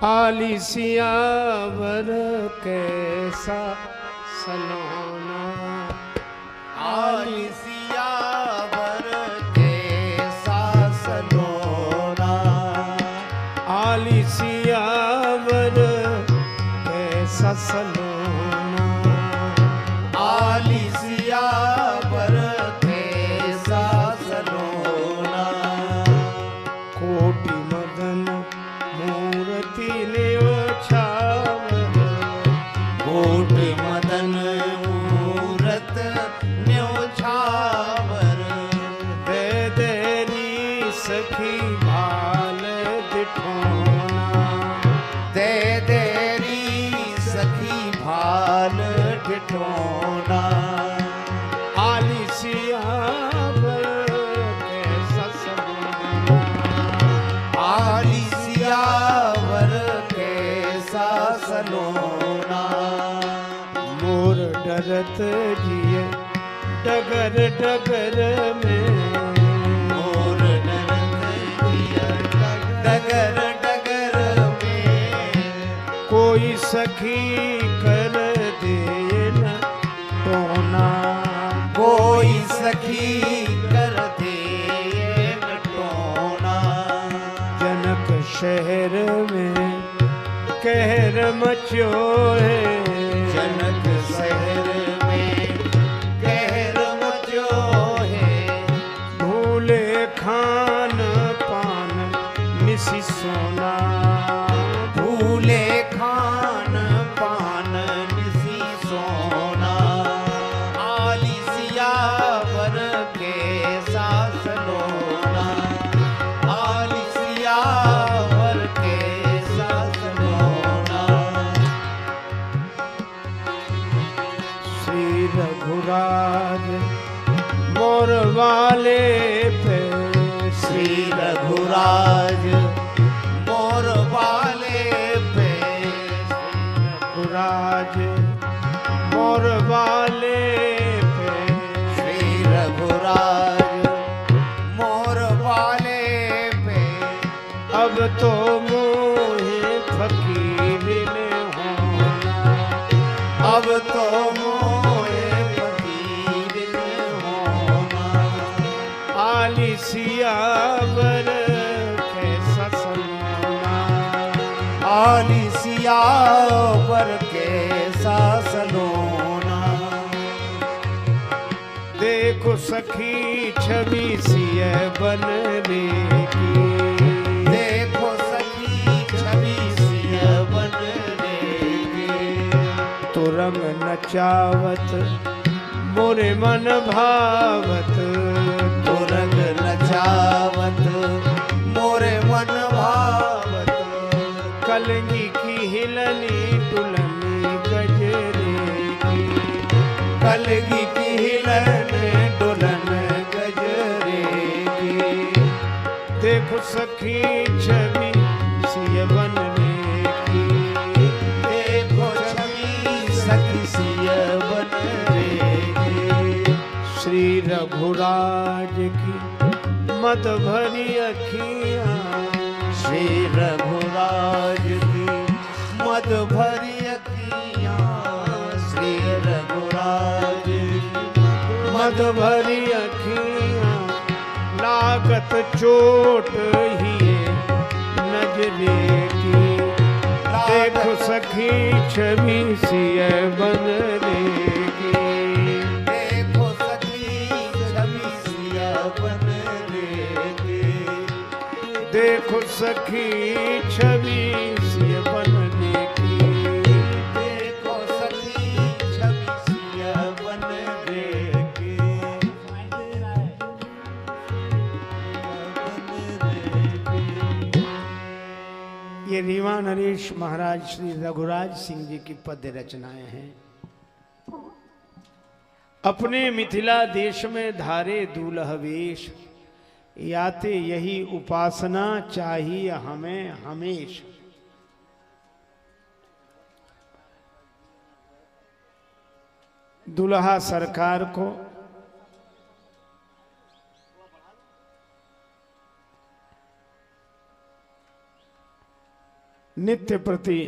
आली सियावर कैसा सलोना, आली सियावर कैसा सलोना, आली सियावर कैसा सलोना, आली सियावर कैसा सलोना, कोटि मदन मूर्ति न्योछावर, कोटि मदन मूरत न्योछावर, दे देरी सखी भाल दिठोना, दे देरी सखी भाल डिठोना, आली सियावर कैसा सलोना, आली सियावर कैसा सलोना, मोर डरत जिए डगर डगर में, मोर डरत जिया डगर डगर में, कोई सखी कर दे न टोना, कोई सखी कर दे टोना, जनक शहर में कहर मचो है, जनक शहर में कहर मचो है, भूले खान पान निसी सोना, भूले खान पान निसी सोना, आली सियावर कैसा सलोना, आली सियावर कैसा सलोना, श्री रघुराज मोर वाले पे, श्री रघुराज मोर वाले पे, रघुराज मोर वाले पे, श्री रघुराज मोर वाले पे, अब तो मोहे फकीर ने होना, अब तो मोहे फकीर ने होना, आली सियावर कैसा सलोना, आली सियावर कैसा सलोना, देखो सखी छवि सिय बनने की, देखो सखी छवि सिय बनने की, तो रंग नचावत मोरे मन भावत, तो रंग नचावत मोरे मन भावत, कलंगी की हिलनी टुलनी गजरे की, कलगी की हिलन डुलन गजरे की, देखो सखी छवि सिय बनने की, देखो छवि सखी सिय बनने की, श्री रघुराज की मत भरी अखियाँ, श्री रघुराज की मद भरी अखियाँ, श्री रघुराज की मद भरी अखियाँ, लागत चोट ही नजरे की, देखो सखी छवि सिय बनने की, देखो सखी छवि सिय बनने की, देखो सखी छवि सिय बनने की, देखो सखी छवि सिय बनने की, ये रीवा नरेश महाराज श्री रघुराज सिंह जी की पद्य रचनाएं हैं। अपने मिथिला देश में धारे दूल्ह वेश, याते यही उपासना चाहिए हमें हमेश। दुल्हा सरकार को नित्य प्रति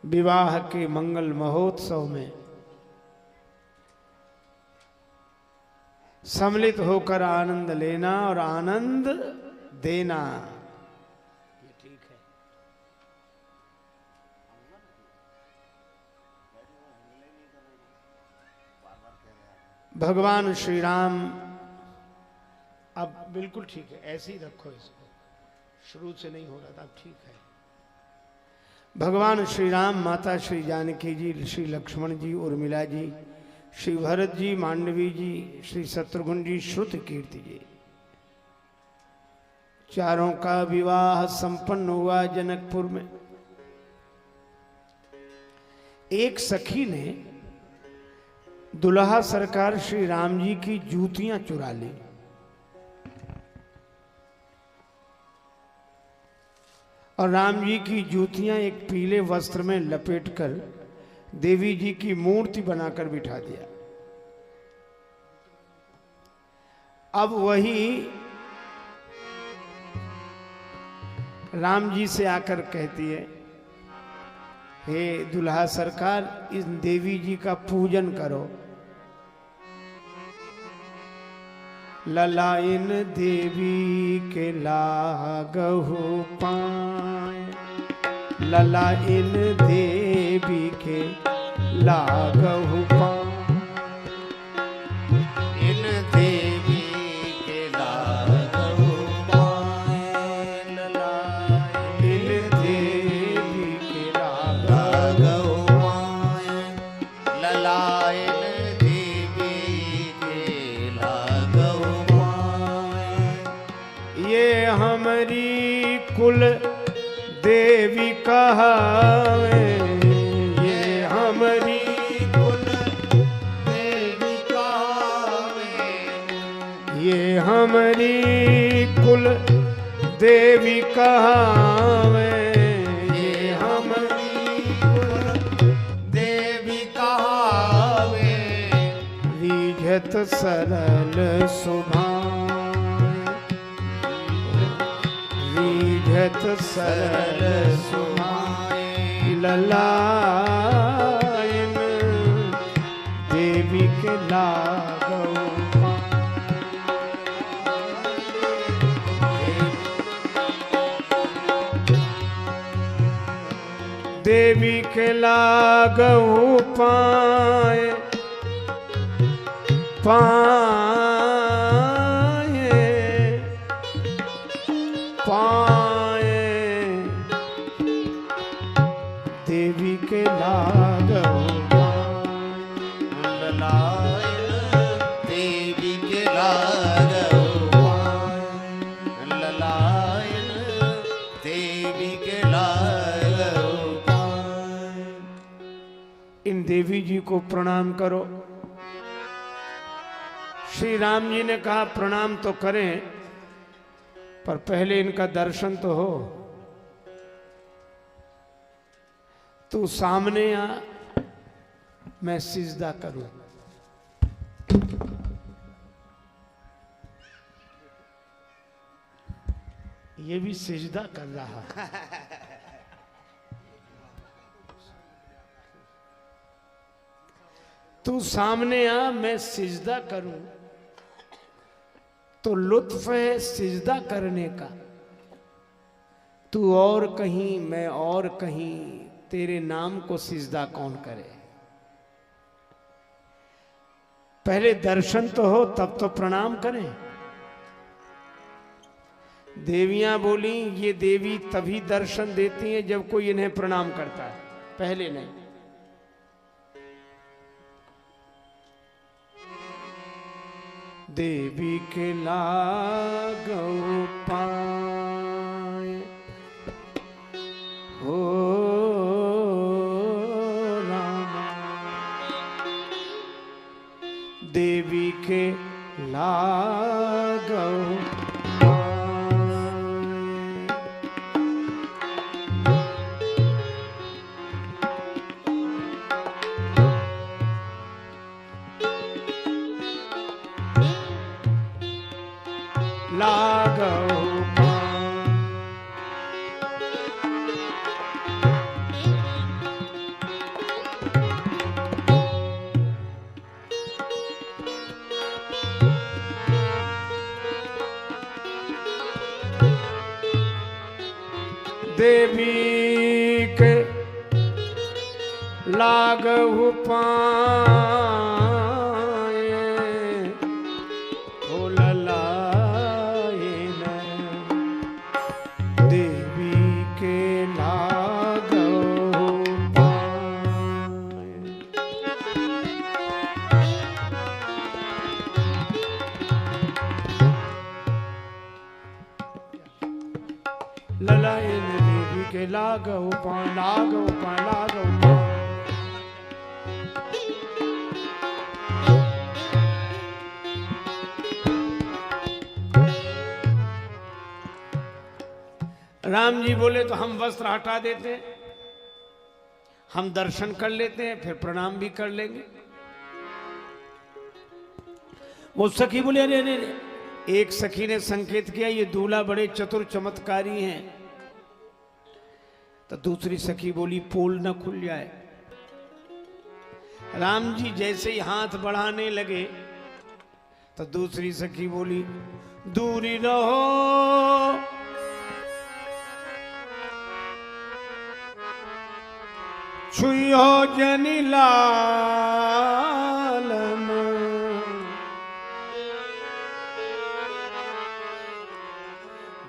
विवाह के मंगल महोत्सव में सम्मिलित होकर आनंद लेना और आनंद देना, ये ठीक है। भगवान श्री राम, अब बिल्कुल ठीक है, ऐसे ही रखो इसको, शुरू से नहीं हो रहा था, अब ठीक है। भगवान श्री राम, माता श्री जानकी जी, श्री लक्ष्मण जी, उर्मिला जी, श्री भरत जी, मांडवी जी, श्री शत्रुघ्न जी, श्रुत कीर्ति जी, चारों का विवाह संपन्न हुआ जनकपुर में। एक सखी ने दुल्हा सरकार श्री राम जी की जूतियां चुरा ली और राम जी की जूतियां एक पीले वस्त्र में लपेटकर देवी जी की मूर्ति बनाकर बिठा दिया। अब वही राम जी से आकर कहती है, हे दुल्हा सरकार, इस देवी जी का पूजन करो। ललायन देवी के लागहु पाए, ललायन देवी के लागहु पाए, इन देवी के लागहु पाए, इन देवी के लागहु पाए, ललायन देवी के लागहु पाए। ये हमारी कुल देवी कहावे, ये हमारी कुल देवी कहावे, ये हमारी कुल देवी कहावे, ये हमारी कुल देवी कहावे। रीझत सरल सुभाए, रीझत सरल सुभाए, ललायन देवी के लागहु देवी के लागहु पाए, पाए, पाए, देवी के लागहु ललायन देवी के लागहु पाए, ललायन देवी के लागहु पाए। इन देवी जी को प्रणाम करो। श्री राम जी ने कहा प्रणाम तो करें, पर पहले इनका दर्शन तो हो। तू सामने आ, मैं सिजदा करूं। ये भी सिजदा कर रहा है। तू सामने आ, मैं सिजदा करूं। तो लुत्फ है सिजदा करने का। तू और कहीं, मैं और कहीं, तेरे नाम को सिजदा कौन करे। पहले दर्शन तो हो, तब तो प्रणाम करें। देवियां बोली, ये देवी तभी दर्शन देती हैं जब कोई इन्हें प्रणाम करता है, पहले नहीं। देवी के लागहु पाए, हो रामा, देवी के लागहु लागहु देवी के लागहु पाए हो ललायन देवी के लागहु पाए। ललायन देवी के लागहु पाए लागहु पाए लागहु पाए। राम जी बोले तो हम वस्त्र हटा देते हैं, हम दर्शन कर लेते हैं, फिर प्रणाम भी कर लेंगे। वो सखी बोले अरे अरे अरे, एक सखी ने संकेत किया ये दूल्हा बड़े चतुर चमत्कारी हैं। तो दूसरी सखी बोली पोल न खुल जाए। राम जी जैसे ही हाथ बढ़ाने लगे तो दूसरी सखी बोली दूरी रहो, छुइयो जनि लालन,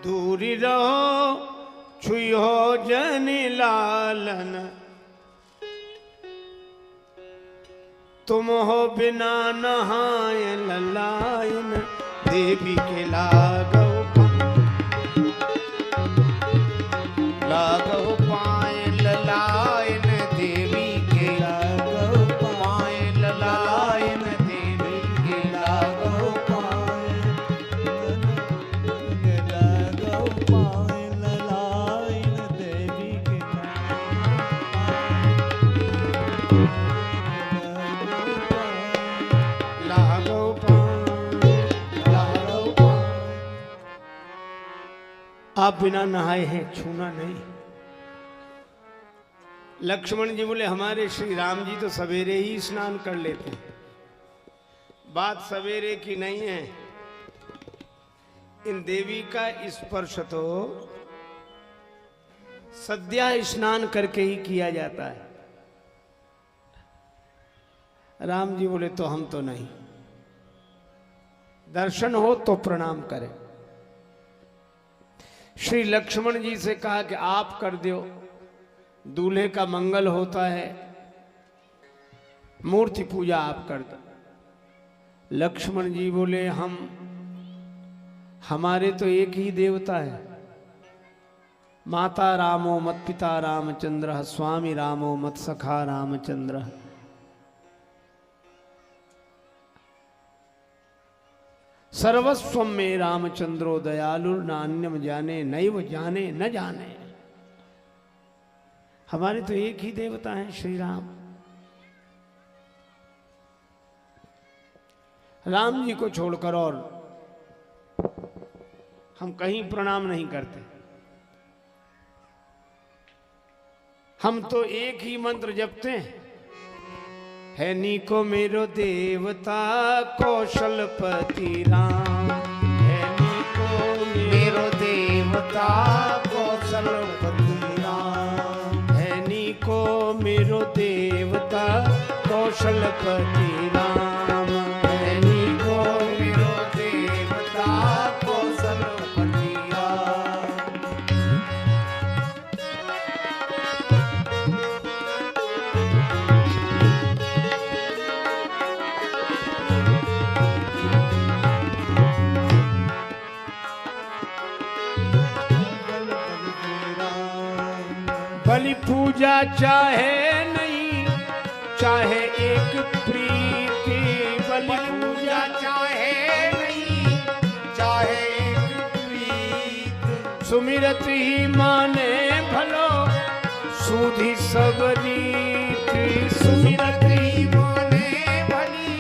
दूरी रहो छुइयो जनि लालन, तुम हो बिना नहाय ललायन देवी के लागो पाए ललायन देवी के लागो पाए ललायन देवी के लागो पाए ललायन देवी के लागो पाए। आप बिना नहाए हैं, छूना नहीं। लक्ष्मण जी बोले हमारे श्री राम जी तो सवेरे ही स्नान कर लेते हैं। बात सवेरे की नहीं है, इन देवी का स्पर्श तो सद्या स्नान करके ही किया जाता है। राम जी बोले तो हम तो नहीं, दर्शन हो तो प्रणाम करें। श्री लक्ष्मण जी से कहा कि आप कर दो, दूल्हे का मंगल होता है, मूर्ति पूजा आप कर दो। लक्ष्मण जी बोले हमारे तो एक ही देवता है, माता रामो मत पिता रामचंद्र, स्वामी रामो मत सखा रामचंद्र। सर्वस्व में रामचंद्रो दयालु, नान्यम जाने नैव जाने न जाने। हमारे तो एक ही देवता हैं श्री राम। राम जी को छोड़कर और हम कहीं प्रणाम नहीं करते। हम तो एक ही मंत्र जपते हैं, है नीको मेरो देवता कौशलपति राम, है नीको मेरो देवता कौशलपति राम, है नीको मेरो देवता कौशलपति राम, है नीको मेरो देवता कौशलपति राम। बलि पूजा चाहे नहीं चाहे एक प्रीति, बलि पूजा चाहे नहीं चाहे एक प्रीत, सुमिरत ही माने भलो सूधी सब रीति, सुमिरत ही माने भली,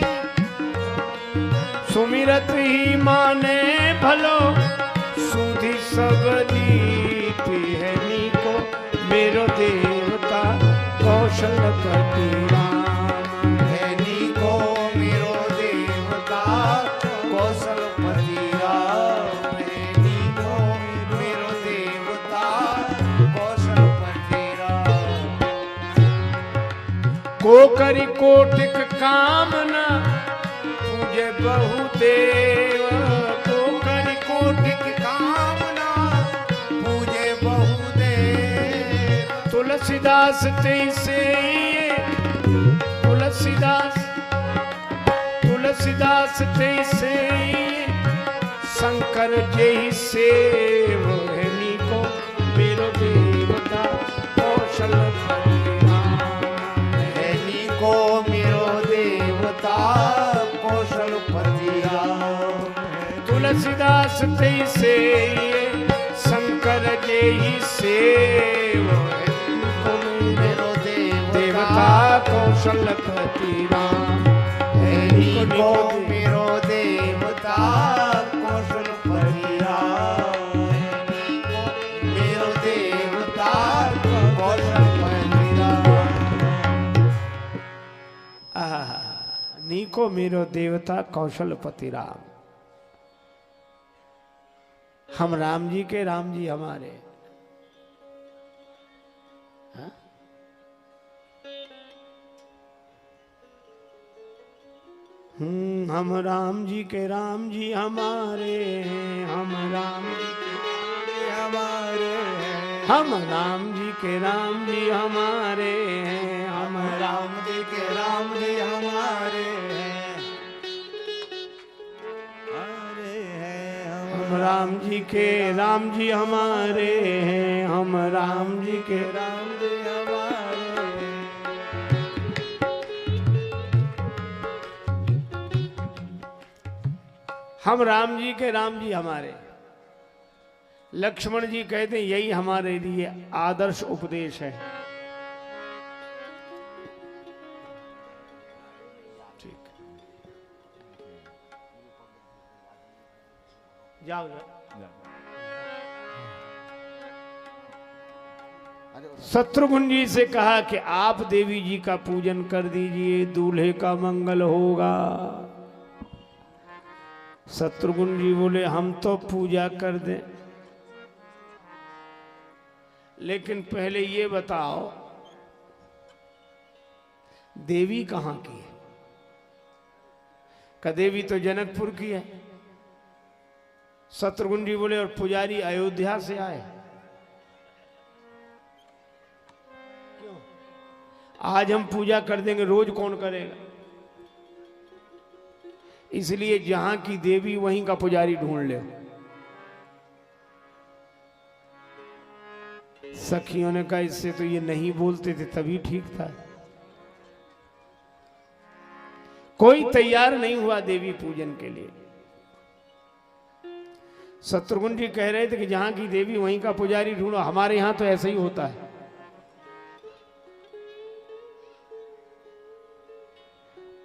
सुमिरत ही माने भलो सूधी सब रीति, है नीको मेरो देवता कौशलपति राम, है नीको मेरो देवता कौशलपति राम, है नीको मेरो देवता को करी कोटिक कामना पूजे बहुदेव। को करी कोटिक कामना पूजे बहुदेव। तुलसीदास तैसे तुलसीदास तैसे शंकर जय सेव हेनी को मेरो देवता कौशलपति राम। हेनी को मेरो देवता कौशलपति राम। तुलसीदास तैसे शंकर जय सेव हेनी को मेरो देवता कौशलपति राम। हेनी को मेरो देवता कौशलपति राम। मेरो देवता कौशलपति राम। नीको मेरो देवता कौशलपति राम। हम राम जी के राम जी हमारे। हाँ? हम राम जी के राम जी हमारे हैं। हम राम जी के हमारे हैं। हम राम जी के राम जी हमारे हैं। हम राम जी के राम जी हमारे हैं। हम राम जी के राम जी हमारे हैं। हम राम जी के राम जी हमारे हैं। हम राम जी के राम जी हमारे। लक्ष्मण जी कहते हैं यही हमारे लिए आदर्श उपदेश है। ठीक, जाओ जाओ। शत्रुघ्न जी से कहा कि आप देवी जी का पूजन कर दीजिए, दूल्हे का मंगल होगा। शत्रुघ्न जी बोले हम तो पूजा कर दें, लेकिन पहले ये बताओ देवी कहां की है? का देवी तो जनकपुर की है। शत्रुघ्न जी बोले और पुजारी अयोध्या से आए। क्यों? आज हम पूजा कर देंगे, रोज कौन करेगा? इसलिए जहां की देवी वहीं का पुजारी ढूंढ ले। सखियों ने कहा इससे तो ये नहीं बोलते थे तभी ठीक था। कोई तैयार नहीं हुआ देवी पूजन के लिए। शत्रुघ्न जी कह रहे थे कि जहां की देवी वहीं का पुजारी ढूंढो। हमारे यहां तो ऐसा ही होता है।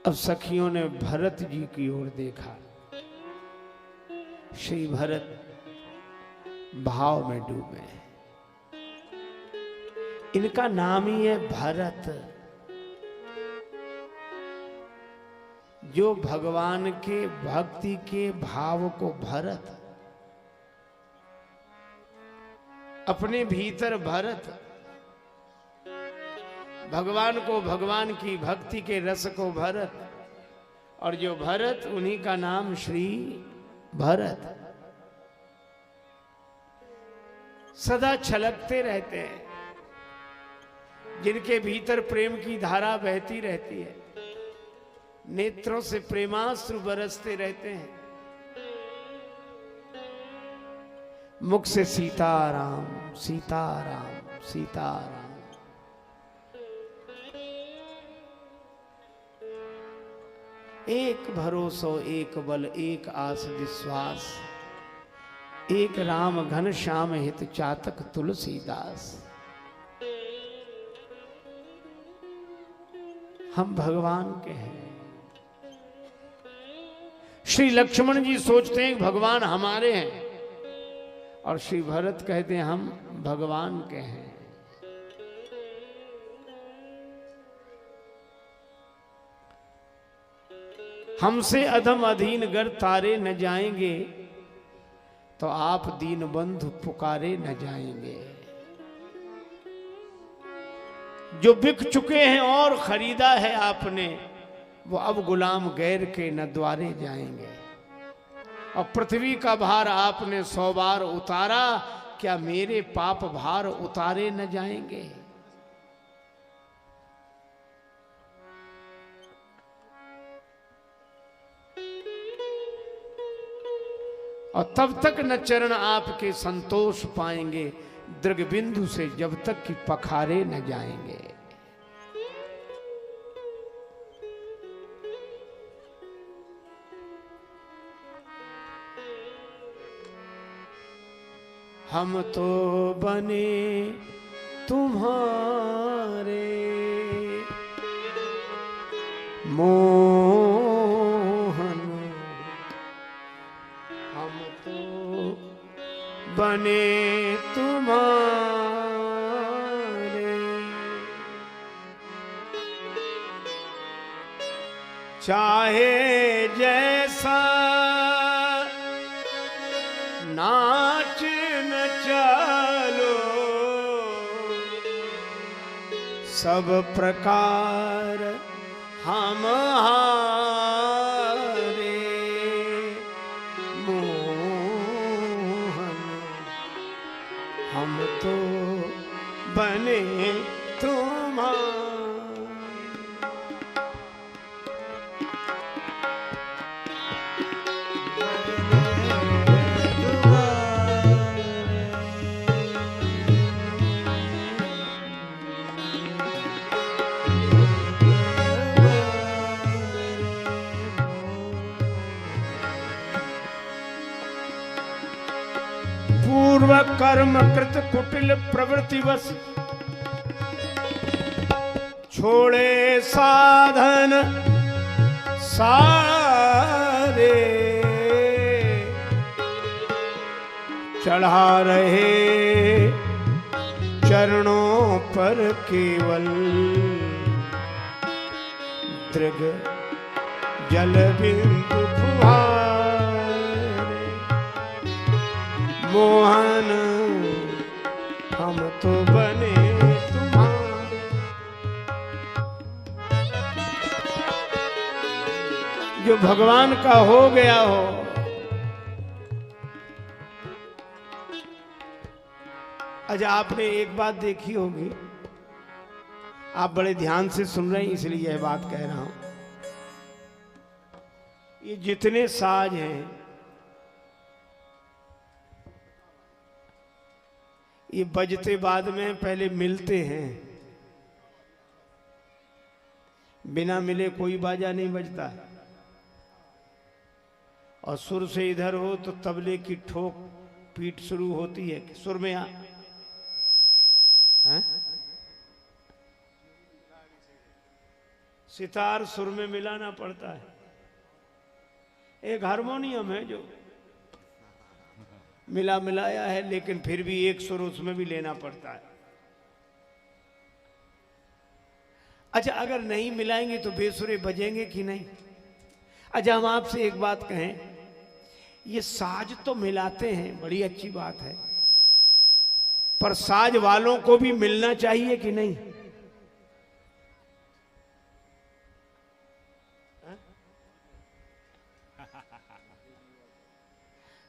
अब सखियों ने भरत जी की ओर देखा। श्री भरत भाव में डूबे। इनका नाम ही है भरत, जो भगवान के भक्ति के भाव को भरत, अपने भीतर भरत, भगवान को, भगवान की भक्ति के रस को भरत, और जो भरत उन्हीं का नाम श्री भरत। सदा छलकते रहते हैं, जिनके भीतर प्रेम की धारा बहती रहती है, नेत्रों से प्रेमाश्रु बरसते रहते हैं, मुख से सीताराम सीताराम सीताराम। एक भरोसो एक बल एक आस विश्वास, एक राम घन श्याम हित चातक तुलसीदास। हम भगवान के हैं। श्री लक्ष्मण जी सोचते हैं भगवान हमारे हैं, और श्री भरत कहते हैं हम भगवान के हैं। हमसे अधम अधीन गर तारे न जाएंगे, तो आप दीन बंधु पुकारे न जाएंगे। जो बिक चुके हैं और खरीदा है आपने, वो अब गुलाम गैर के न द्वारे जाएंगे। और पृथ्वी का भार आपने 100 बार उतारा, क्या मेरे पाप भार उतारे न जाएंगे? और तब तक न चरण आपके संतोष पाएंगे, दृग बिंदु से जब तक कि पखारे न जाएंगे। हम तो बने तुम्हारे मोहन, हम तो बने तुम्हारे, चाहे जैसा नाच न चलो, सब प्रकार हमारे मोहन, हम तो बने तुम्हारे। पूर्व कर्म कृत कुटिल प्रवृत्ति वश, छोड़े साधन सारे, चढ़ा रहे चरणों पर केवल, दृग जल बिंदु फुहारे। मोहन हम तो बने तुम्हारे, जो भगवान का हो गया हो। अच्छा, आपने एक बात देखी होगी, आप बड़े ध्यान से सुन रहे हैं इसलिए यह बात कह रहा हूं। ये जितने साज हैं, ये बजते बाद में पहले मिलते हैं। बिना मिले कोई बाजा नहीं बजता। और सुर से इधर हो तो तबले की ठोक पीट शुरू होती है। सुर में हैं? सितार सुर में मिलाना पड़ता है। एक हारमोनियम है जो मिलाया है, लेकिन फिर भी एक सुर उसमें भी लेना पड़ता है। अच्छा, अगर नहीं मिलाएंगे तो बेसुरे बजेंगे कि नहीं? अच्छा, हम आपसे एक बात कहें, ये साज तो मिलाते हैं, बड़ी अच्छी बात है, पर साज वालों को भी मिलना चाहिए कि नहीं?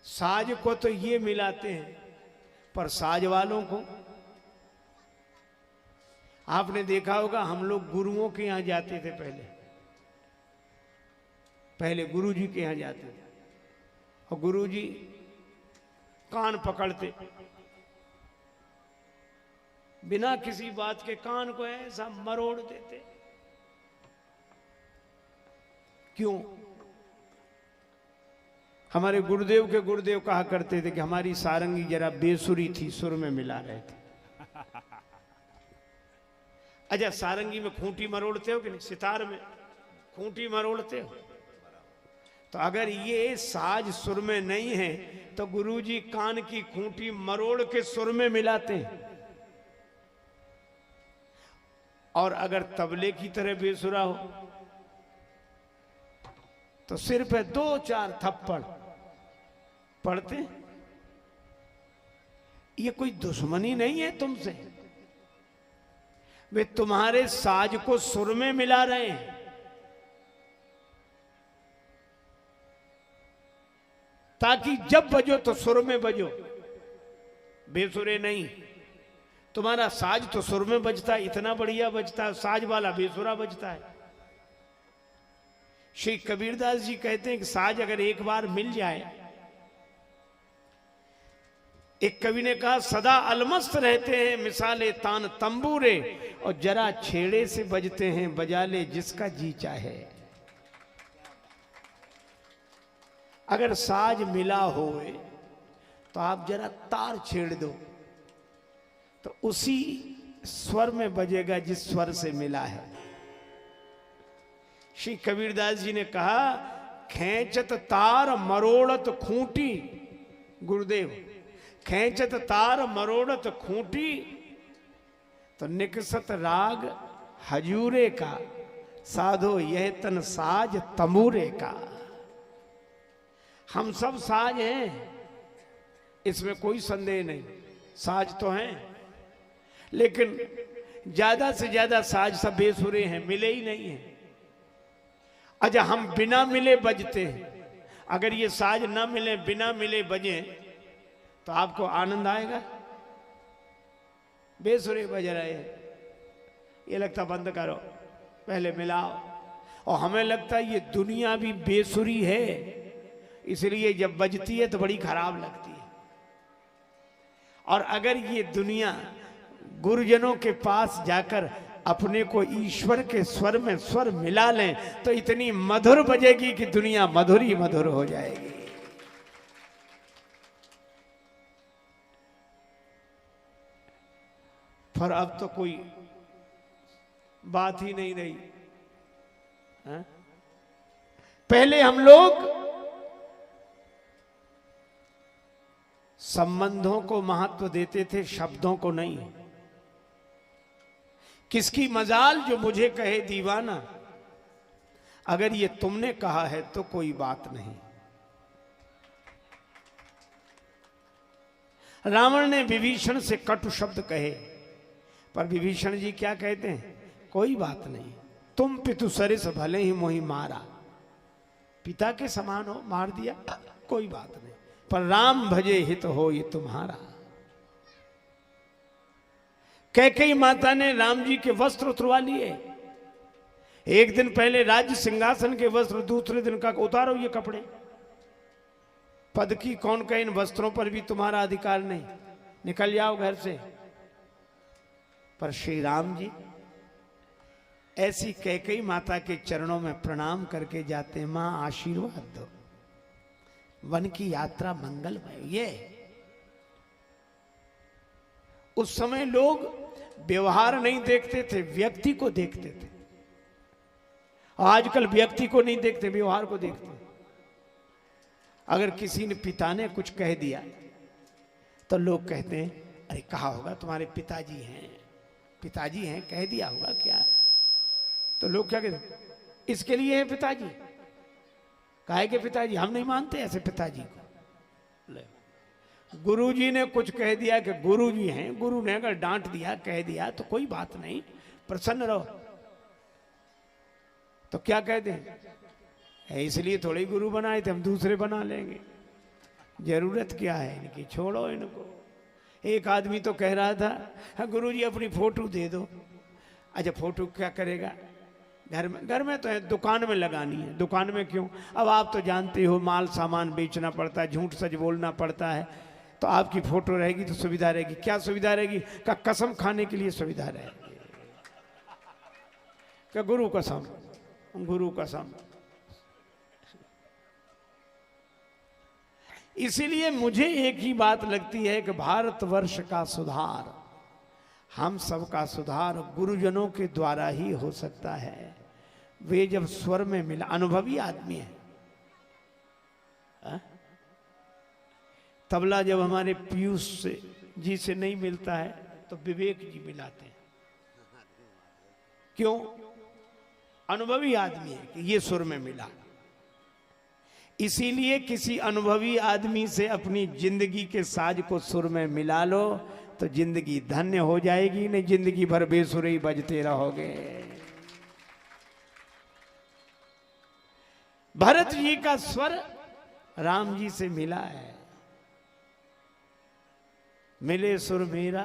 साज को तो ये मिलाते हैं, पर साज वालों को। आपने देखा होगा, हम लोग गुरुओं के यहां जाते थे पहले गुरु जी के यहां जाते थे, और गुरु जी कान पकड़ते, बिना किसी बात के कान को ऐसा मरोड़ देते। क्यों? हमारे गुरुदेव के गुरुदेव कहा करते थे कि हमारी सारंगी जरा बेसुरी थी, सुर में मिला रहे थे। अच्छा, सारंगी में खूंटी मरोड़ते हो कि नहीं? सितार में खूंटी मरोड़ते हो? तो अगर ये साज सुर में नहीं है तो गुरुजी कान की खूंटी मरोड़ के सुर में मिलाते हैं। और अगर तबले की तरह बेसुरा हो तो सिर पे 2-4 थप्पड़ पड़ते। ये कोई दुश्मनी नहीं है तुमसे। वे तुम्हारे साज को सुर में मिला रहे हैं। ताकि जब बजो तो सुर में बजो, बेसुरे नहीं। तुम्हारा साज तो सुर में बजता है, इतना बढ़िया बजता है, साज वाला बेसुरा बजता है। श्री कबीरदास जी कहते हैं कि साज अगर एक बार मिल जाए, एक कवि ने कहा सदा अलमस्त रहते हैं मिसाले तान तंबूरे, और जरा छेड़े से बजते हैं बजा ले जिसका जी चाहे। अगर साज मिला होए तो आप जरा तार छेड़ दो तो उसी स्वर में बजेगा जिस स्वर से मिला है। श्री कबीरदास जी ने कहा खेचत तार मरोड़त खूंटी, गुरुदेव खेचत तार मरोड़त खूंटी, तो निकसत राग हजूरे का, साधो यह तन साज तमूरे का। हम सब साज हैं, इसमें कोई संदेह नहीं, साज तो हैं, लेकिन ज्यादा से ज्यादा साज सब बेसुरे हैं, मिले ही नहीं हैं। अच्छा, हम बिना मिले बजते हैं, अगर ये साज ना मिले बिना मिले बजे तो आपको आनंद आएगा? बेसुरे बज रहे हैं, ये लगता बंद करो, पहले मिलाओ। और हमें लगता है ये दुनिया भी बेसुरी है, इसलिए जब बजती है तो बड़ी खराब लगती है। और अगर ये दुनिया गुरुजनों के पास जाकर अपने को ईश्वर के स्वर में स्वर मिला लें तो इतनी मधुर बजेगी कि दुनिया मधुर ही मधुर हो जाएगी। पर अब तो कोई बात ही नहीं रही है? पहले हम लोग संबंधों को महत्व देते थे, शब्दों को नहीं। किसकी मजाल जो मुझे कहे दीवाना, अगर ये तुमने कहा है तो कोई बात नहीं। रावण ने विभीषण से कटु शब्द कहे, पर विभीषण जी क्या कहते हैं? कोई बात नहीं, तुम पितु सरिस भले ही मोहि मारा, पिता के समान हो, मार दिया, कोई बात नहीं, पर राम भजे हित हो ये तुम्हारा। कैकेयी माता ने राम जी के वस्त्र उतरवा लिए। एक दिन पहले राज्य सिंहासन के वस्त्र, दूसरे दिन का उतारो ये कपड़े। पद की कौन कहे इन वस्त्रों पर भी तुम्हारा अधिकार नहीं, निकल जाओ घर से। पर श्री राम जी ऐसी कैकेयी माता के चरणों में प्रणाम करके जाते हैं, मां आशीर्वाद दो, वन की यात्रा मंगलमय। ये उस समय लोग व्यवहार नहीं देखते थे, व्यक्ति को देखते थे। आजकल व्यक्ति को नहीं देखते, व्यवहार को देखते। अगर किसी ने पिता ने कुछ कह दिया तो लोग कहते हैं अरे कहा होगा तुम्हारे पिताजी हैं, पिताजी हैं, कह दिया होगा क्या। तो लोग क्या कहते हैं, इसके लिए है पिताजी, काहे के पिताजी, हम नहीं मानते ऐसे पिताजी को। गुरुजी ने कुछ कह दिया कि गुरुजी हैं, गुरु ने अगर डांट दिया कह दिया तो कोई बात नहीं, प्रसन्न रहो। तो क्या कहते हैं, इसलिए थोड़े ही गुरु बनाए थे, हम दूसरे बना लेंगे, जरूरत क्या है इनकी, छोड़ो इनको। एक आदमी तो कह रहा था, हाँ गुरुजी अपनी फोटो दे दो। अच्छा फोटो क्या करेगा, घर में तो है, दुकान में लगानी है। दुकान में क्यों, अब आप तो जानते हो माल सामान बेचना पड़ता है, झूठ सच बोलना पड़ता है, तो आपकी फोटो रहेगी तो सुविधा रहेगी। क्या सुविधा रहेगी, का कसम खाने के लिए सुविधा रहेगी, क्या गुरु कसम, गुरु कसम। इसीलिए मुझे एक ही बात लगती है कि भारतवर्ष का सुधार, हम सबका सुधार गुरुजनों के द्वारा ही हो सकता है। वे जब स्वर में मिला, अनुभवी आदमी है। तबला जब हमारे पीयूष से जी से नहीं मिलता है तो विवेक जी मिलाते हैं। क्यों, अनुभवी आदमी है कि ये सुर में मिला। इसीलिए किसी अनुभवी आदमी से अपनी जिंदगी के साज को सुर में मिला लो, तो जिंदगी धन्य हो जाएगी, नहीं जिंदगी भर बेसुरे बजते रहोगे। भरत जी का स्वर राम जी से मिला है। मिले सुर मेरा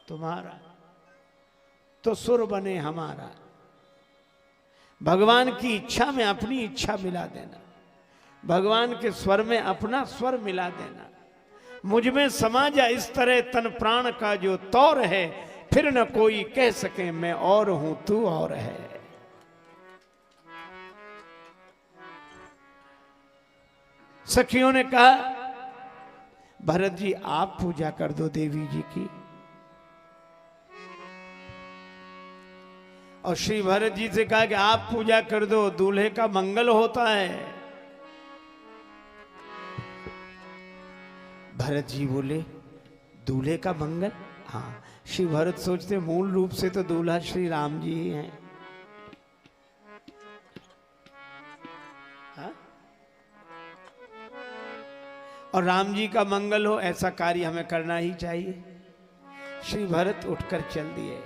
तुम्हारा तो सुर बने हमारा। भगवान की इच्छा में अपनी इच्छा मिला देना, भगवान के स्वर में अपना स्वर मिला देना। मुझ में समा जा इस तरह तन प्राण का जो तौर है, फिर न कोई कह सके मैं और हूं तू और है। सखियों ने कहा भरत जी आप पूजा कर दो देवी जी की। और श्री भरत जी से कहा कि आप पूजा कर दो, दूल्हे का मंगल होता है। भरत जी बोले दूल्हे का मंगल? हाँ। श्री भरत सोचते मूल रूप से तो दूल्हा श्री राम जी ही हैं। हाँ? और राम जी का मंगल हो ऐसा कार्य हमें करना ही चाहिए। श्री भरत उठकर चल दिए।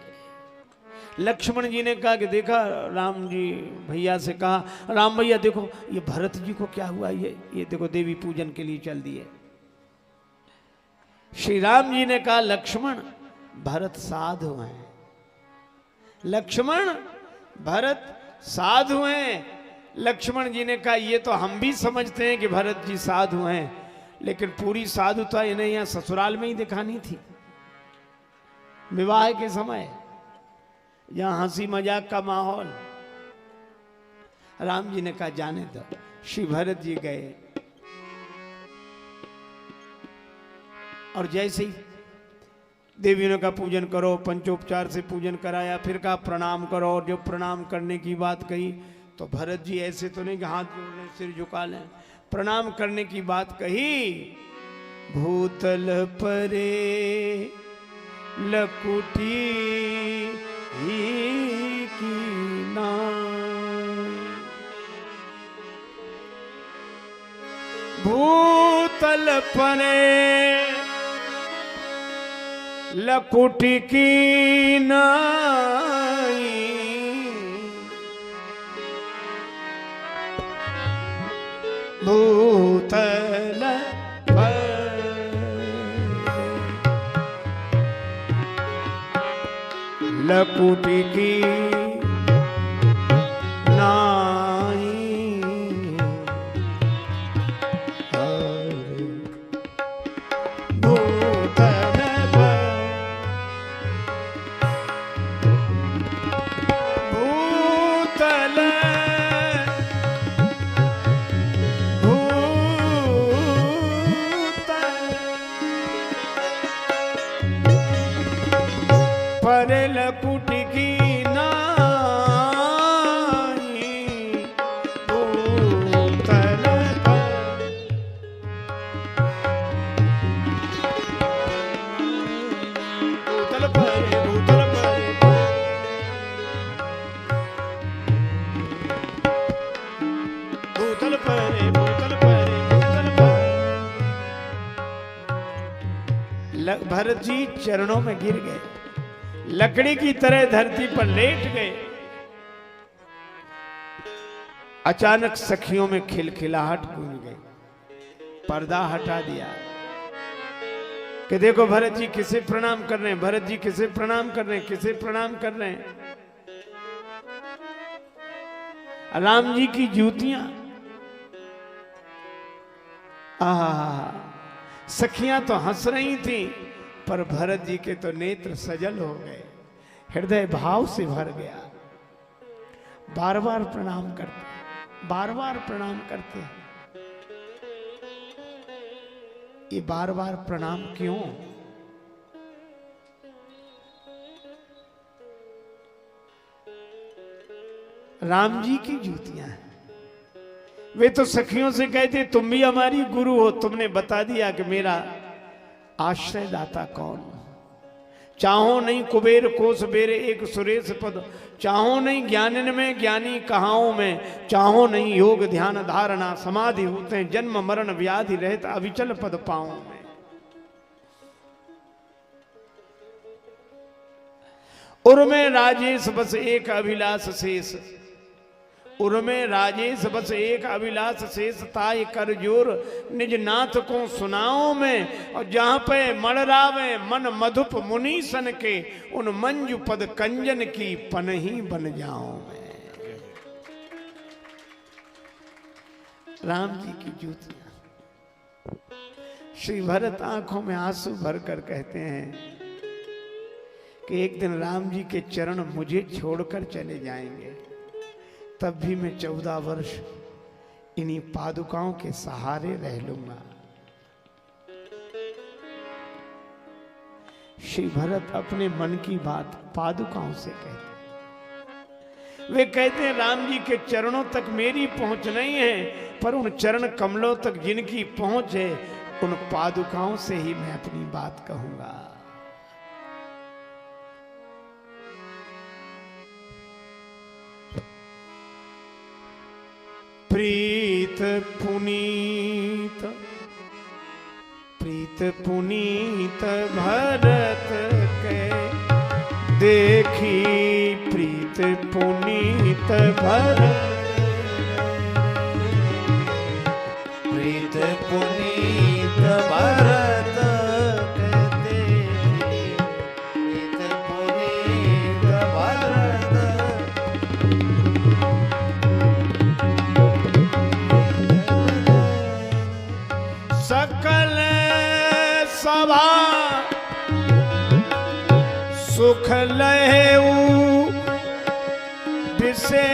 लक्ष्मण जी ने कहा कि देखा, राम जी भैया से कहा, राम भैया देखो ये भरत जी को क्या हुआ, ये देखो देवी पूजन के लिए चल दिए। श्री राम जी ने कहा लक्ष्मण भरत साधु हैं। लक्ष्मण भरत साधु हैं। लक्ष्मण जी ने कहा ये तो हम भी समझते हैं कि भरत जी साधु हैं, लेकिन पूरी साधुता इन्हें यहाँ ससुराल में ही दिखानी थी, विवाह के समय जहां हंसी मजाक का माहौल। राम जी ने कहा जाने दो। श्री भरत जी गए और जैसे ही देवियों का पूजन करो, पंचोपचार से पूजन कराया, फिर कहा प्रणाम करो। और जब प्रणाम करने की बात कही तो भरत जी ऐसे तो नहीं कि हाथ जोड़ लें सिर झुका लें, प्रणाम करने की बात कही। भूतल परे लकुटी की नाय, भूतल परे लकुटी की नाई, भूतल लकुटी की नाई, भूतल भूतल पर लकुट की नाई, भूतल भूतल परे भूतल परे भूतल परे भूतल परे भूतल परे। भरत जी चरणों में गिर गए, लकड़ी की तरह धरती पर लेट गए। अचानक सखियों में खिलखिलाहट गूंज गई, पर्दा हटा दिया कि देखो भरत जी किसे प्रणाम कर रहे हैं, भरत जी किसे प्रणाम कर रहे हैं, किसे प्रणाम कर रहे हैं। राम जी की जूतियां, सखियां तो हंस रही थी, पर भरत जी के तो नेत्र सजल हो गए, हृदय भाव से भर गया। बार बार प्रणाम करते, बार बार प्रणाम करते। ये बार बार प्रणाम क्यों? राम जी की जूतियां हैं। वे तो सखियों से कहते तुम भी हमारी गुरु हो, तुमने बता दिया कि मेरा आश्रयदाता कौन। चाहो नहीं कुबेर कोस बेरे एक सुरेश पद, चाहो नहीं ज्ञानिन में ज्ञानी कहाओं में, चाहो नहीं योग ध्यान धारणा समाधि होते जन्म मरण व्याधि रहता अविचल पद पाओ में। उर्मे राजेश बस एक अभिलाष शेष, उर्मे राजेश बस एक अभिलाष शेष, ताय कर जोर निज नाथ को सुनाओ में। और जहां पे मड़रावे मन मधुप मुनीसन के, उन मंजू पद कंजन की पनही बन जाओ मैं। राम जी की जूतियां। श्री भरत आंखों में आंसू भरकर कहते हैं कि एक दिन राम जी के चरण मुझे छोड़कर चले जाएंगे, तब भी मैं 14 वर्ष इन्हीं पादुकाओं के सहारे रह लूंगा। श्री भरत अपने मन की बात पादुकाओं से कहते हैं। वे कहते हैं राम जी के चरणों तक मेरी पहुंच नहीं है, पर उन चरण कमलों तक जिनकी पहुंच है, उन पादुकाओं से ही मैं अपनी बात कहूंगा। प्रीत पुनीत, प्रीत पुनीत भरत के देखी, प्रीत पुनीत भरत, प्रीत पुनीत भरत के देखी, प्रीत पुनीत भरत, सकल सभा सुख लहेऊ विषय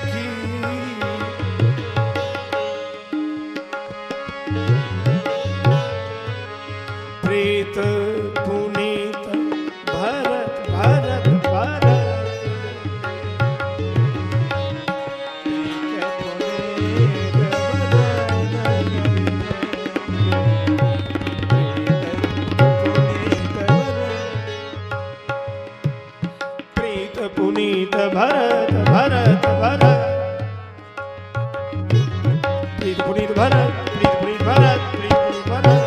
की, प्रीत पुनीत भरत भरत भरत, पुनीत भरत भरत भरत, प्रीत पुनीत भरत, प्रीत पुनीत भरत, प्रीत पुनीत भरत।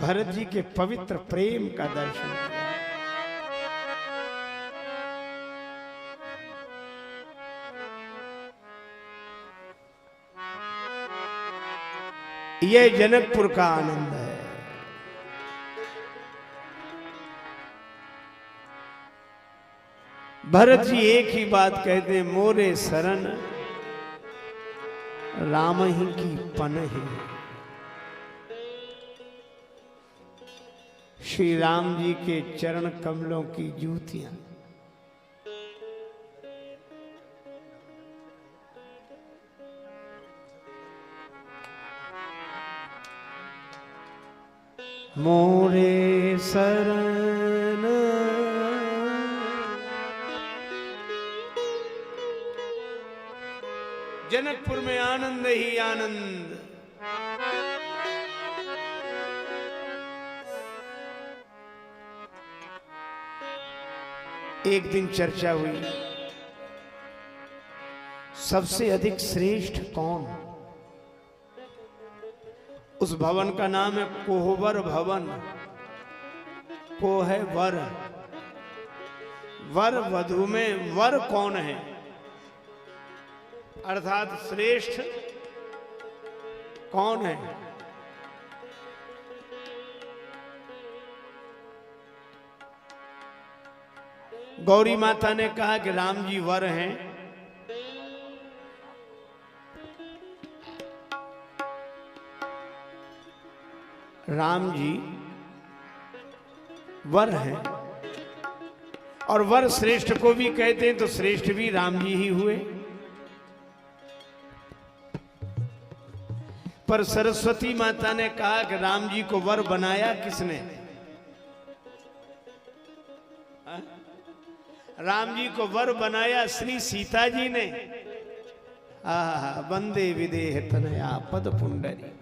भरत जी के पवित्र प्रेम का दर्शन किया। यह जनकपुर का आनंद है। भरत जी एक ही बात कहते, मोरे शरण राम ही की पनहि। श्री राम जी के चरण कमलों की जूतियां। मोरे शरण जनकपुर में आनंद ही आनंद। एक दिन चर्चा हुई, सबसे अधिक श्रेष्ठ कौन? उस भवन का नाम है कोहबर भवन। को है वर, वर वधु में वर कौन है, अर्थात श्रेष्ठ कौन है? गौरी माता ने कहा कि राम जी वर हैं। राम जी वर हैं, और वर श्रेष्ठ को भी कहते हैं, तो श्रेष्ठ भी राम जी ही हुए। पर सरस्वती माता ने कहा कि राम जी को वर बनाया किसने? राम जी को वर बनाया श्री सीता जी ने। वंदे विदेह तनया पद पुंडरी।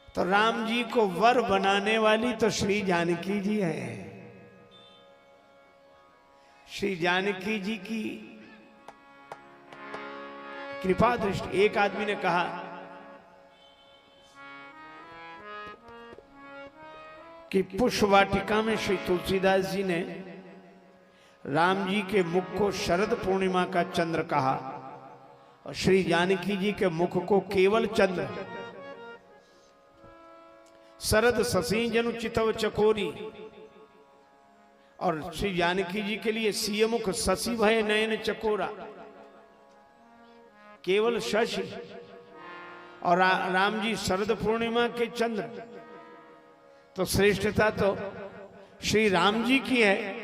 तो राम जी को वर बनाने वाली तो श्री जानकी जी है। श्री जानकी जी की कृपा दृष्टि। एक आदमी ने कहा कि पुष्प वाटिका में श्री तुलसीदास जी ने राम जी के मुख को शरद पूर्णिमा का चंद्र कहा और श्री जानकी जी के मुख को केवल चंद्र। शरद शशि जनु चितव चकोरी, और श्री जानकी जी के लिए सिय मुख शशि भय नयन चकोरा, केवल शशि। और राम जी शरद पूर्णिमा के चंद्र, तो श्रेष्ठता तो श्री राम जी की है।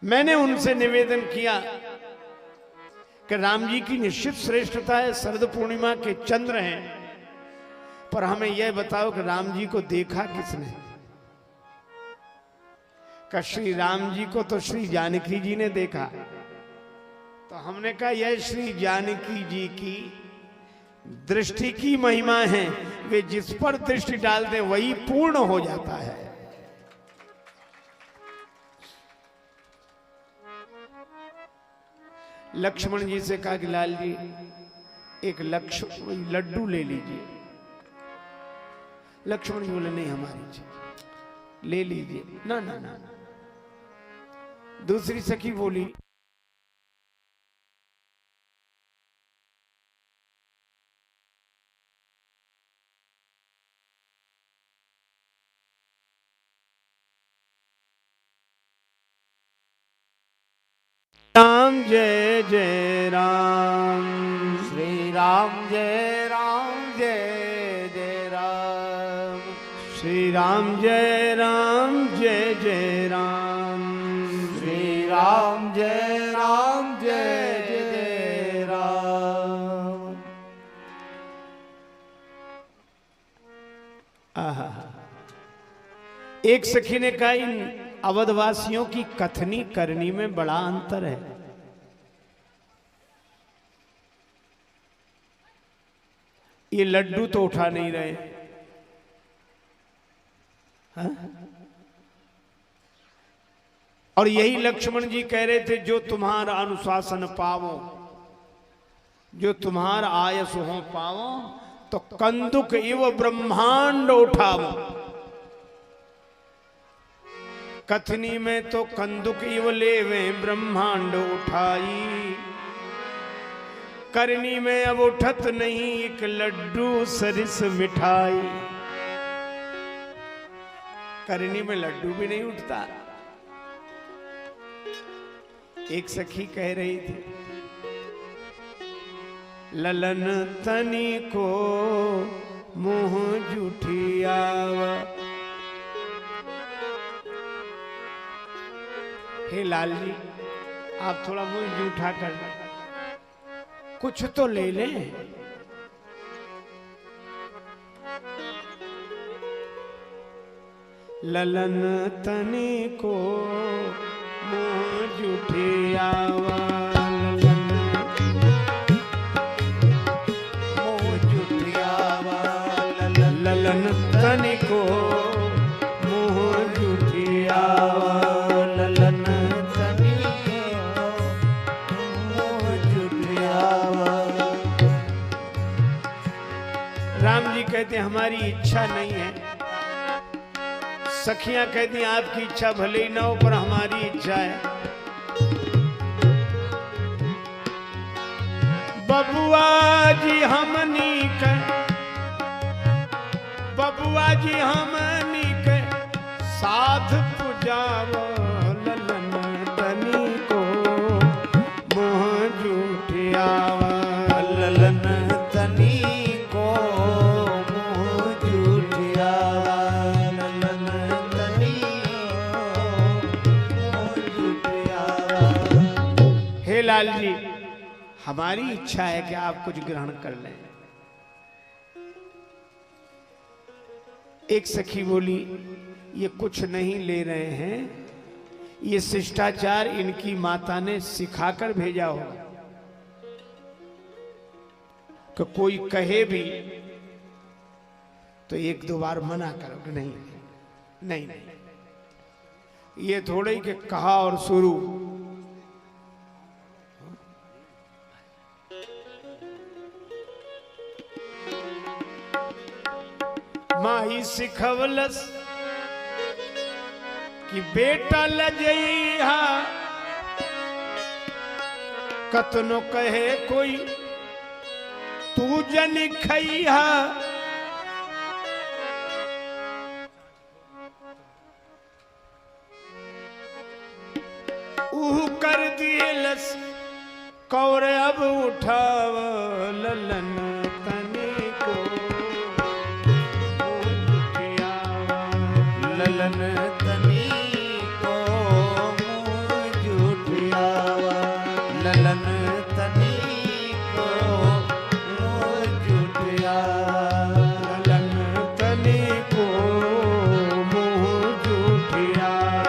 मैंने उनसे निवेदन किया कि राम जी की निश्चित श्रेष्ठता है, शरद पूर्णिमा के चंद्र हैं, पर हमें यह बताओ कि राम जी को देखा किसने? कि श्री राम जी को तो श्री जानकी जी ने देखा। तो हमने कहा यह श्री जानकी जी की दृष्टि की महिमा है, वे जिस पर दृष्टि डाल दें वही पूर्ण हो जाता है। लक्ष्मण जी से कहा कि लाल जी एक लड्डू ले लीजिए। लक्ष्मण जी बोले नहीं हमारी चीज, ले लीजिए। ना ना ना, ना। दूसरी सखी बोली राम जय जय राम, श्री राम जय राम जय जय राम, श्री राम जय राम जय जय राम, श्री राम जय राम जय जय राम। आहा। एक सखी ने कहा इन अवधवासियों की कथनी करनी में बड़ा अंतर है। ये लड्डू तो उठा नहीं रहे, हाँ? और यही लक्ष्मण जी कह रहे थे जो तुम्हारा अनुशासन पावो, जो तुम्हारा आयस हो पावो, तो कंदुक इव ब्रह्मांड उठावो। कथनी में तो कंदुक इव लेवे ब्रह्मांड उठाई, करनी में अब उठत नहीं एक लड्डू सरिस मिठाई। करनी में लड्डू भी नहीं उठता। एक सखी कह रही थी ललन तनी को मुंह जुठियावा। हे लाल जी आप थोड़ा मुंह जूठा कर कुछ तो ले लें। ललन तनी को मुंह जुठियावा, ललन तनी को मुंह जुठियावा, ललन तनी को मुंह जुठियावा। राम जी कहते हमारी इच्छा नहीं है। सखियां कहती आपकी इच्छा भले ही ना हो पर हमारी इच्छा है। बबुआ जी हमनी के, बबुआ जी हमनी के साथ पुजावो, ललन तनी को मुंह जुठियावा, ललन तनी को मुंह जुठियावा, ललन तनी को मुंह जुठियावा। हे लाल जी हमारी इच्छा है कि आप कुछ ग्रहण कर लें। एक सखी बोली ये कुछ नहीं ले रहे हैं, ये शिष्टाचार इनकी माता ने सिखाकर भेजा होगा कि कोई कहे भी तो एक दो बार मना करो कि नहीं नहीं नहीं, ये थोड़े ही कि कहा और शुरू। माई सिखवलस कि बेटा लजइहा कतनो कहे कोई तू जन खइहा। ऊह कर दियलस कौर अब उठाव ललन तने को ललन तनी को मुँह जुठियावा ललन तनी को मुँह जुठियावा ललन तने को मुँह जुठियावा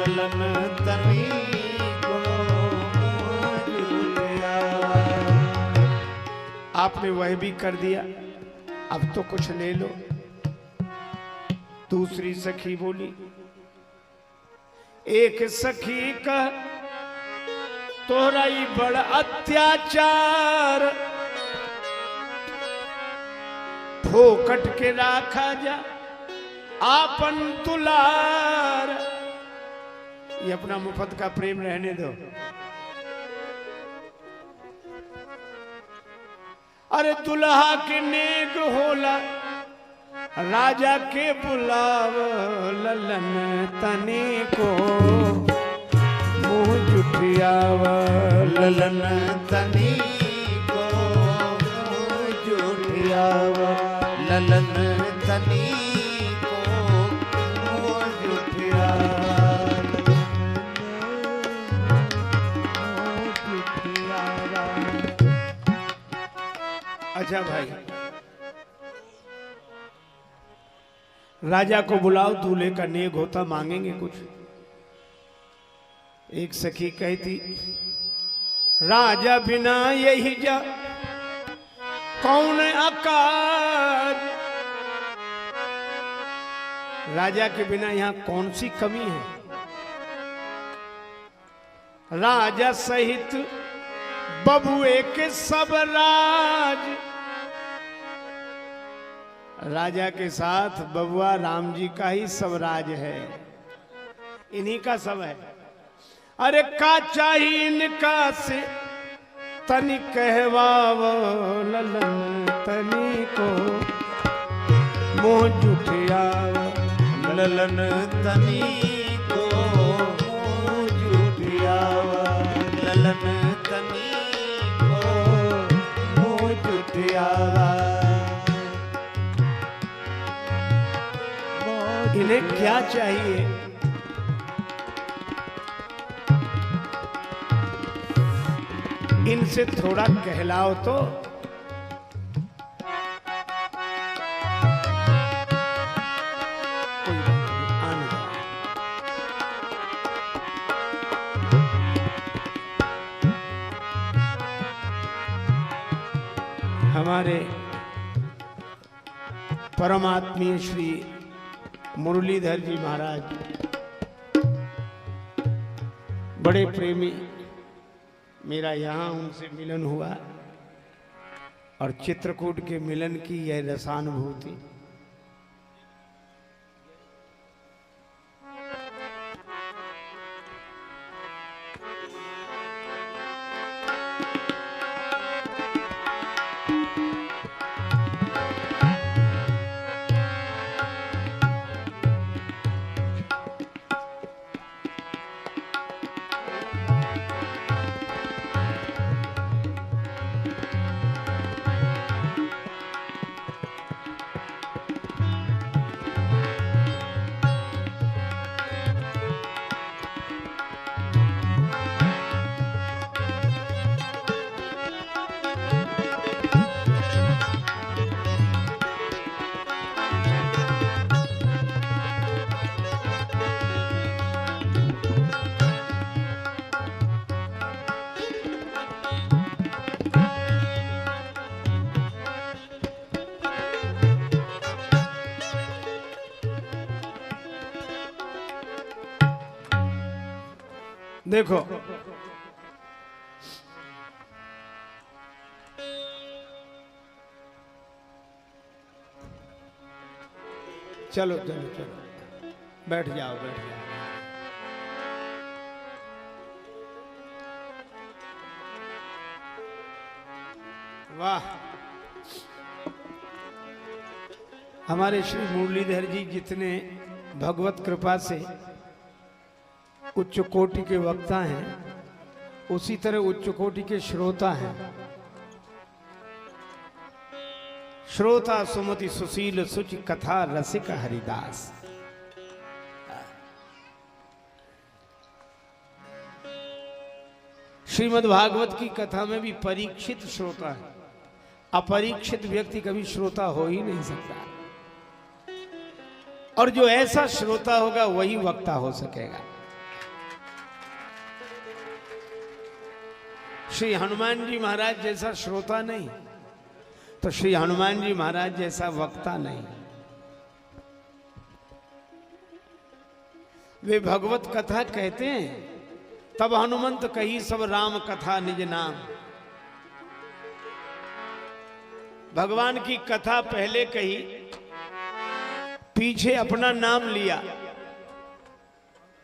ललन तनी को मुँह जुठियावा। आपने वह भी कर दिया, अब तो कुछ ले लो। दूसरी सखी बोली, एक सखी का तोहरा ही बड़ा अत्याचार, फोकट के राखा जा आपन तुलार। ये अपना मुफ्त का प्रेम रहने दो। अरे दुल्हा के नेक होला राजा के बुलाव ललन तने को मुँह जुठियाव ललन तनी को मुँह जुठियावा ललन तनी को मुँह जुठियावा। अच्छा भाई, राजा को बुलाओ, दूल्हे का नेक होता, मांगेंगे कुछ। एक सखी कहती, राजा बिना यही जा कौन आकार। राजा के बिना यहां कौन सी कमी है। राजा सहित बबुए के सब राज। राजा के साथ बबुआ राम जी का ही सब राज है, इन्हीं का सब है। अरे का चाहिए इनका से तनी कहवाव ललन तनी को मुँह जुठियाव ललन तनी को मुँह जुठियावा ललन तनी को मुँह जुठियावा। इन्हें क्या चाहिए? इनसे थोड़ा कहलाओ तो। कोई बात नहीं, आने दो। हमारे परमात्मीय श्री मुरलीधर जी महाराज बड़े प्रेमी, मेरा यहाँ उनसे मिलन हुआ और चित्रकूट के मिलन की यह रसानुभूति। देखो, चलो चलो चलो, बैठ जाओ बैठ जाओ। वाह, हमारे श्री मुरलीधर जी जितने भगवत कृपा से उच्च कोटि के वक्ता हैं, उसी तरह उच्च कोटि के श्रोता हैं। श्रोता सुमति सुशील सुचि कथा रसिक हरिदास। श्रीमद् भागवत की कथा में भी परीक्षित श्रोता है, अपरीक्षित व्यक्ति कभी श्रोता हो ही नहीं सकता। और जो ऐसा श्रोता होगा वही वक्ता हो सकेगा। श्री हनुमान जी महाराज जैसा श्रोता नहीं, तो श्री हनुमान जी महाराज जैसा वक्ता नहीं। वे भगवत कथा कहते हैं, तब हनुमंत कही सब राम कथा निज नाम। भगवान की कथा पहले कही, पीछे अपना नाम लिया।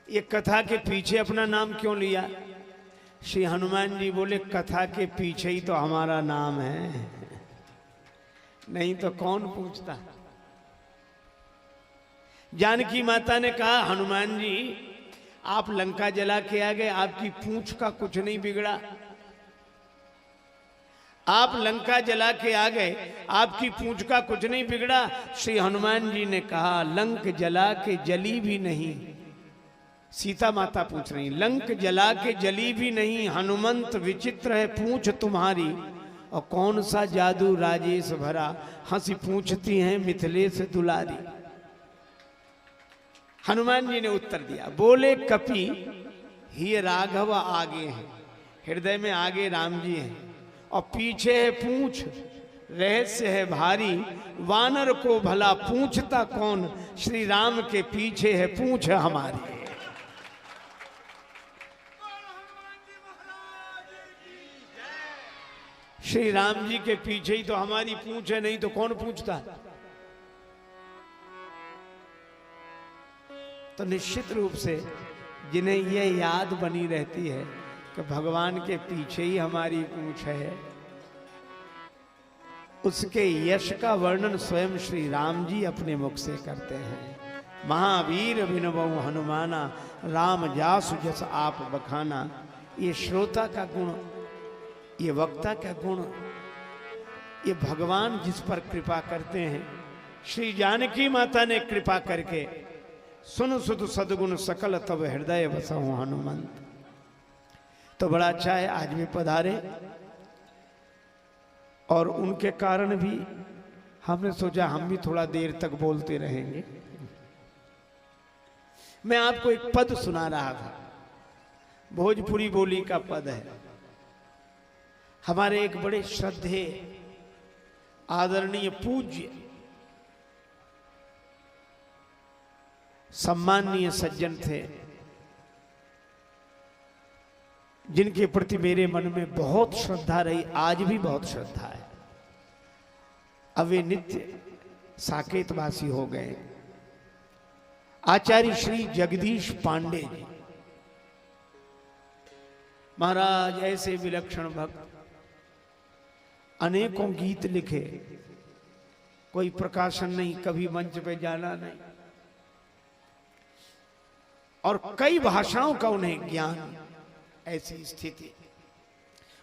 ये कथा के पीछे अपना नाम क्यों लिया? श्री हनुमान जी बोले, कथा के पीछे ही तो हमारा नाम है, नहीं तो कौन पूछता। जानकी माता ने कहा, हनुमान जी आप लंका जला के आ गए, आपकी पूंछ का कुछ नहीं बिगड़ा। आप लंका जला के आ गए, आपकी पूंछ का कुछ नहीं बिगड़ा। श्री हनुमान जी ने कहा, लंक जला के जली भी नहीं। सीता माता पूछ रही, लंक जला के जली भी नहीं, हनुमंत विचित्र है पूंछ तुम्हारी, और कौन सा जादू राजेश भरा, हंसी पूछती हैं मिथिलेश दुलारी। हनुमान जी ने उत्तर दिया, बोले कपि ही राघव आगे हैं, हृदय में आगे राम जी हैं, और पीछे है पूंछ, रहस्य है भारी, वानर को भला पूछता कौन, श्री राम के पीछे है पूंछ हमारी। श्री राम जी के पीछे ही तो हमारी पूंछ है, नहीं तो कौन पूछता। तो निश्चित रूप से जिन्हें यह याद बनी रहती है कि भगवान के पीछे ही हमारी पूंछ है, उसके यश का वर्णन स्वयं श्री राम जी अपने मुख से करते हैं। महावीर बिनबहु हनुमाना, राम जासु जस आप बखाना। ये श्रोता का गुण, ये वक्ता का गुण, ये भगवान जिस पर कृपा करते हैं। श्री जानकी माता ने कृपा करके, सुन सुध सदगुण सकल तब हृदय बसहु हनुमंत। तो बड़ा अच्छा है आज भी पधारे, और उनके कारण भी हमने सोचा हम भी थोड़ा देर तक बोलते रहेंगे। मैं आपको एक पद सुना रहा था, भोजपुरी बोली का पद है। हमारे एक बड़े श्रद्धेय आदरणीय पूज्य सम्माननीय सज्जन थे, जिनके प्रति मेरे मन में बहुत श्रद्धा रही, आज भी बहुत श्रद्धा है। अब वे नित्य साकेतवासी हो गए। आचार्य श्री जगदीश पांडे जी महाराज, ऐसे विलक्षण भक्त, अनेकों गीत लिखे, कोई प्रकाशन नहीं, कभी मंच पे जाना नहीं, और कई भाषाओं का उन्हें ज्ञान। ऐसी स्थिति,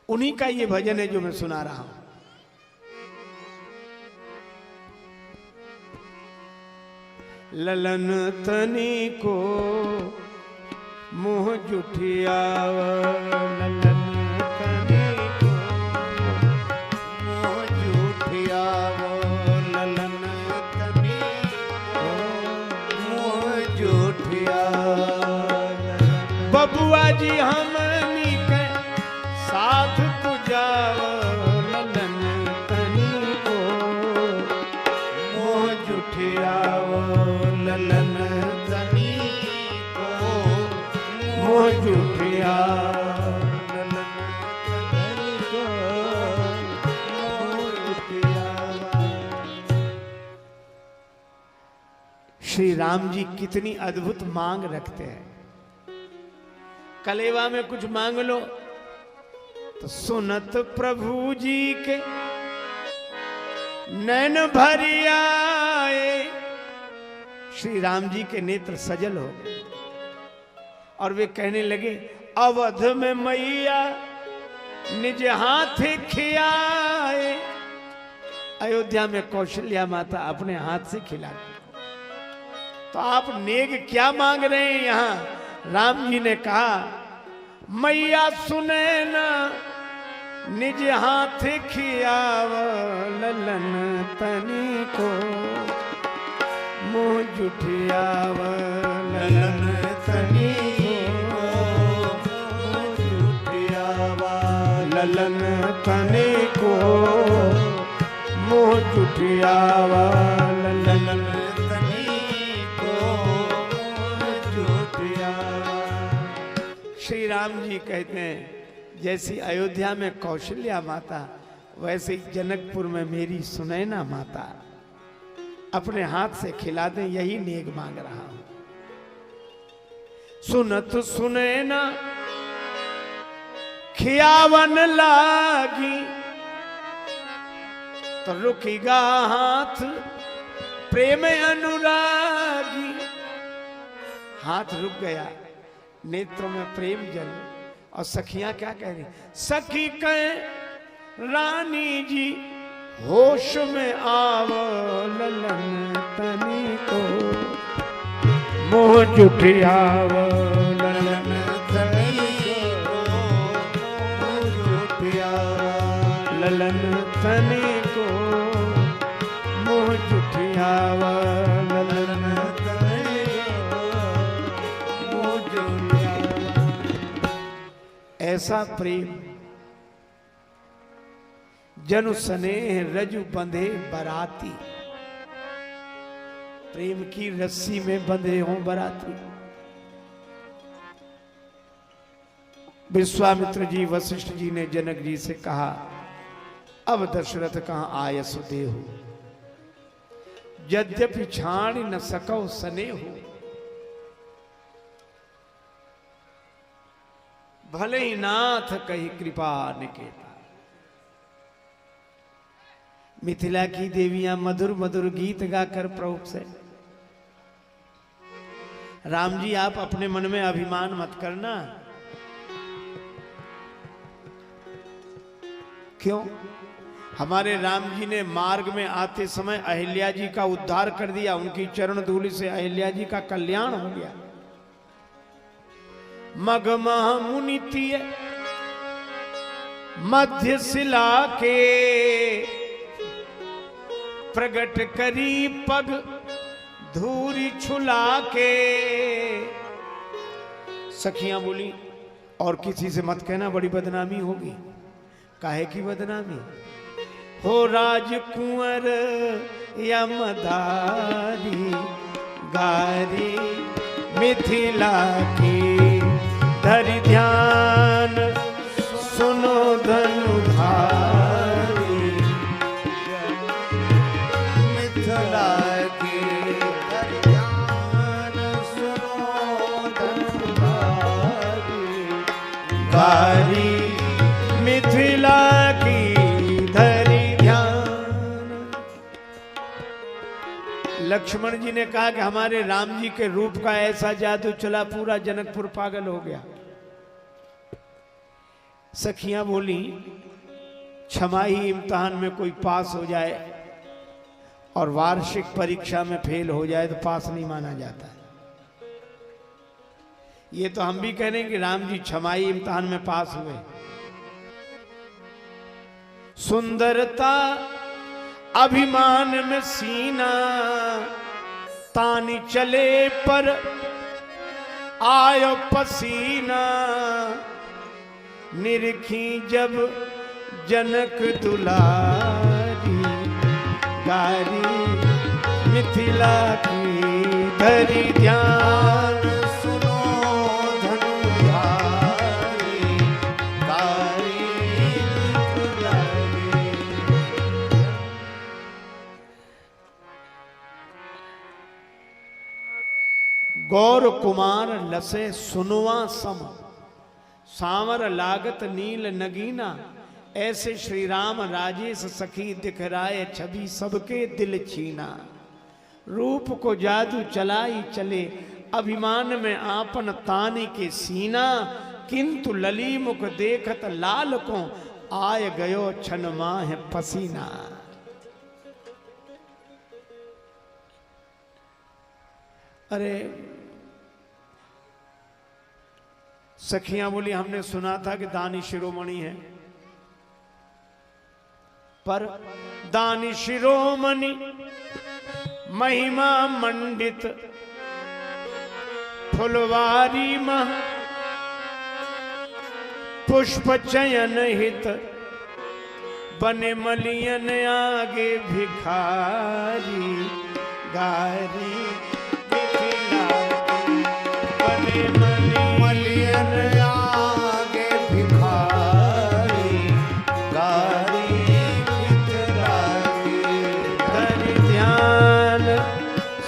उन्हीं का ये भजन है जो मैं सुना रहा हूं। ललन तनी को मुंह जुठियाव, ललन तनी को मोह जुठियाव, ललन तनी को मोह जुठियाव। बबुआ जी हमनी के साथ पुजाव, ललन तनी को मोह जुठियाव, ललन तनी को मोह जुठिया। ललन तनी को मोह जुठियाव। श्री राम जी कितनी अद्भुत मांग रखते हैं। कलेवा में कुछ मांग लो तो सुनत प्रभु जी के नैन भरी आए। श्री राम जी के नेत्र सजल हो गए और वे कहने लगे, अवध में मैया निज हाथ खियाए। अयोध्या में कौशल्या माता अपने हाथ से खिलाती। तो आप नेग क्या मांग रहे हैं? यहां राम जी ने कहा, मैया सुने ना निज हाथ खियाव ललन तनी को, मुंह जुठियाव ललन तनी को, मुंह जुठियाव ललन तनी को, मुंह जुठियाव ललन तनी को, मुंह जुठियाव। श्री राम जी कहते हैं, जैसी अयोध्या में कौशल्या माता, वैसे ही जनकपुर में मेरी सुनैना माता अपने हाथ से खिला दें, यही नेक मांग रहा हूं। सुनत सुनैना खियावन लागी, तो रुकेगा हाथ प्रेम अनुरागी। हाथ रुक गया, नेत्रों में प्रेम जल। और सखियां क्या कह रही? सखी कहे रानी जी होश में आवो ललन तनी को, मुंह जुठियावो ललन तनी को, मुंह जुठियावो ललन तनी को, मुंह जुठियावो ललन तनी को, मुंह जुठियावो। ऐसा प्रेम जनु स्नेह रजु बंधे बराती। प्रेम की रस्सी में बंधे हों बराती। विश्वामित्र जी वशिष्ठ जी ने जनक जी से कहा, अब दशरथ कहां आयसु देहु, यद्यपि छाण न सकौ स्नेहु। भले ही नाथ कही कृपा निकेता। मिथिला की देवियां मधुर मधुर गीत गाकर प्रभु से, राम जी आप अपने मन में अभिमान मत करना। क्यों? हमारे राम जी ने मार्ग में आते समय अहिल्या जी का उद्धार कर दिया। उनकी चरण धूलि से अहिल्या जी का कल्याण हो गया। मग मुनि तिय मध्य शिला के, प्रगट करी पग धूरी छुला के। सखियां बोली, और किसी से मत कहना, बड़ी बदनामी होगी। काहे की बदनामी? हो राजकुंवर यमधारी, गारी मिथिला की, धरि ध्यान सुनो धनुधारी, मिथिला की, धरि ध्यान सुनो धनुधारी, गारी मिथिला की, धरि ध्यान। लक्ष्मण जी ने कहा कि हमारे राम जी के रूप का ऐसा जादू चला, पूरा जनकपुर पागल हो गया। सखियां बोली, छमाही इम्तिहान में कोई पास हो जाए और वार्षिक परीक्षा में फेल हो जाए तो पास नहीं माना जाता है। ये तो हम भी कह रहे हैं कि राम जी छमाही इम्तिहान में पास हुए। सुंदरता अभिमान में सीना, तानी चले पर आयो पसीना। निरखी जब जनक दुलारी, गारी मिथिला की, धरि ध्यान सुनो धनुधारी, गारी मिथिला की। गौर कुमार लसे सुनवा सम, सांवर लागत नील नगीना। ऐसे श्री राम राजेश सखी दिखराए, छवि सबके दिल छीना। रूप को जादू चलाई चले, अभिमान में आपन तानी के सीना। किंतु लली मुख देखत लाल को, आय गयो छन माह पसीना। अरे सखियां बोली हमने सुना था कि दानी शिरोमणि है, पर दानी शिरोमणि महिमा मंडित फुलवारी मह, पुष्प चयन हित बने मलियन आगे भिखारी। गारी बने मलियन आगे भिखारी। गारी धरि ध्यान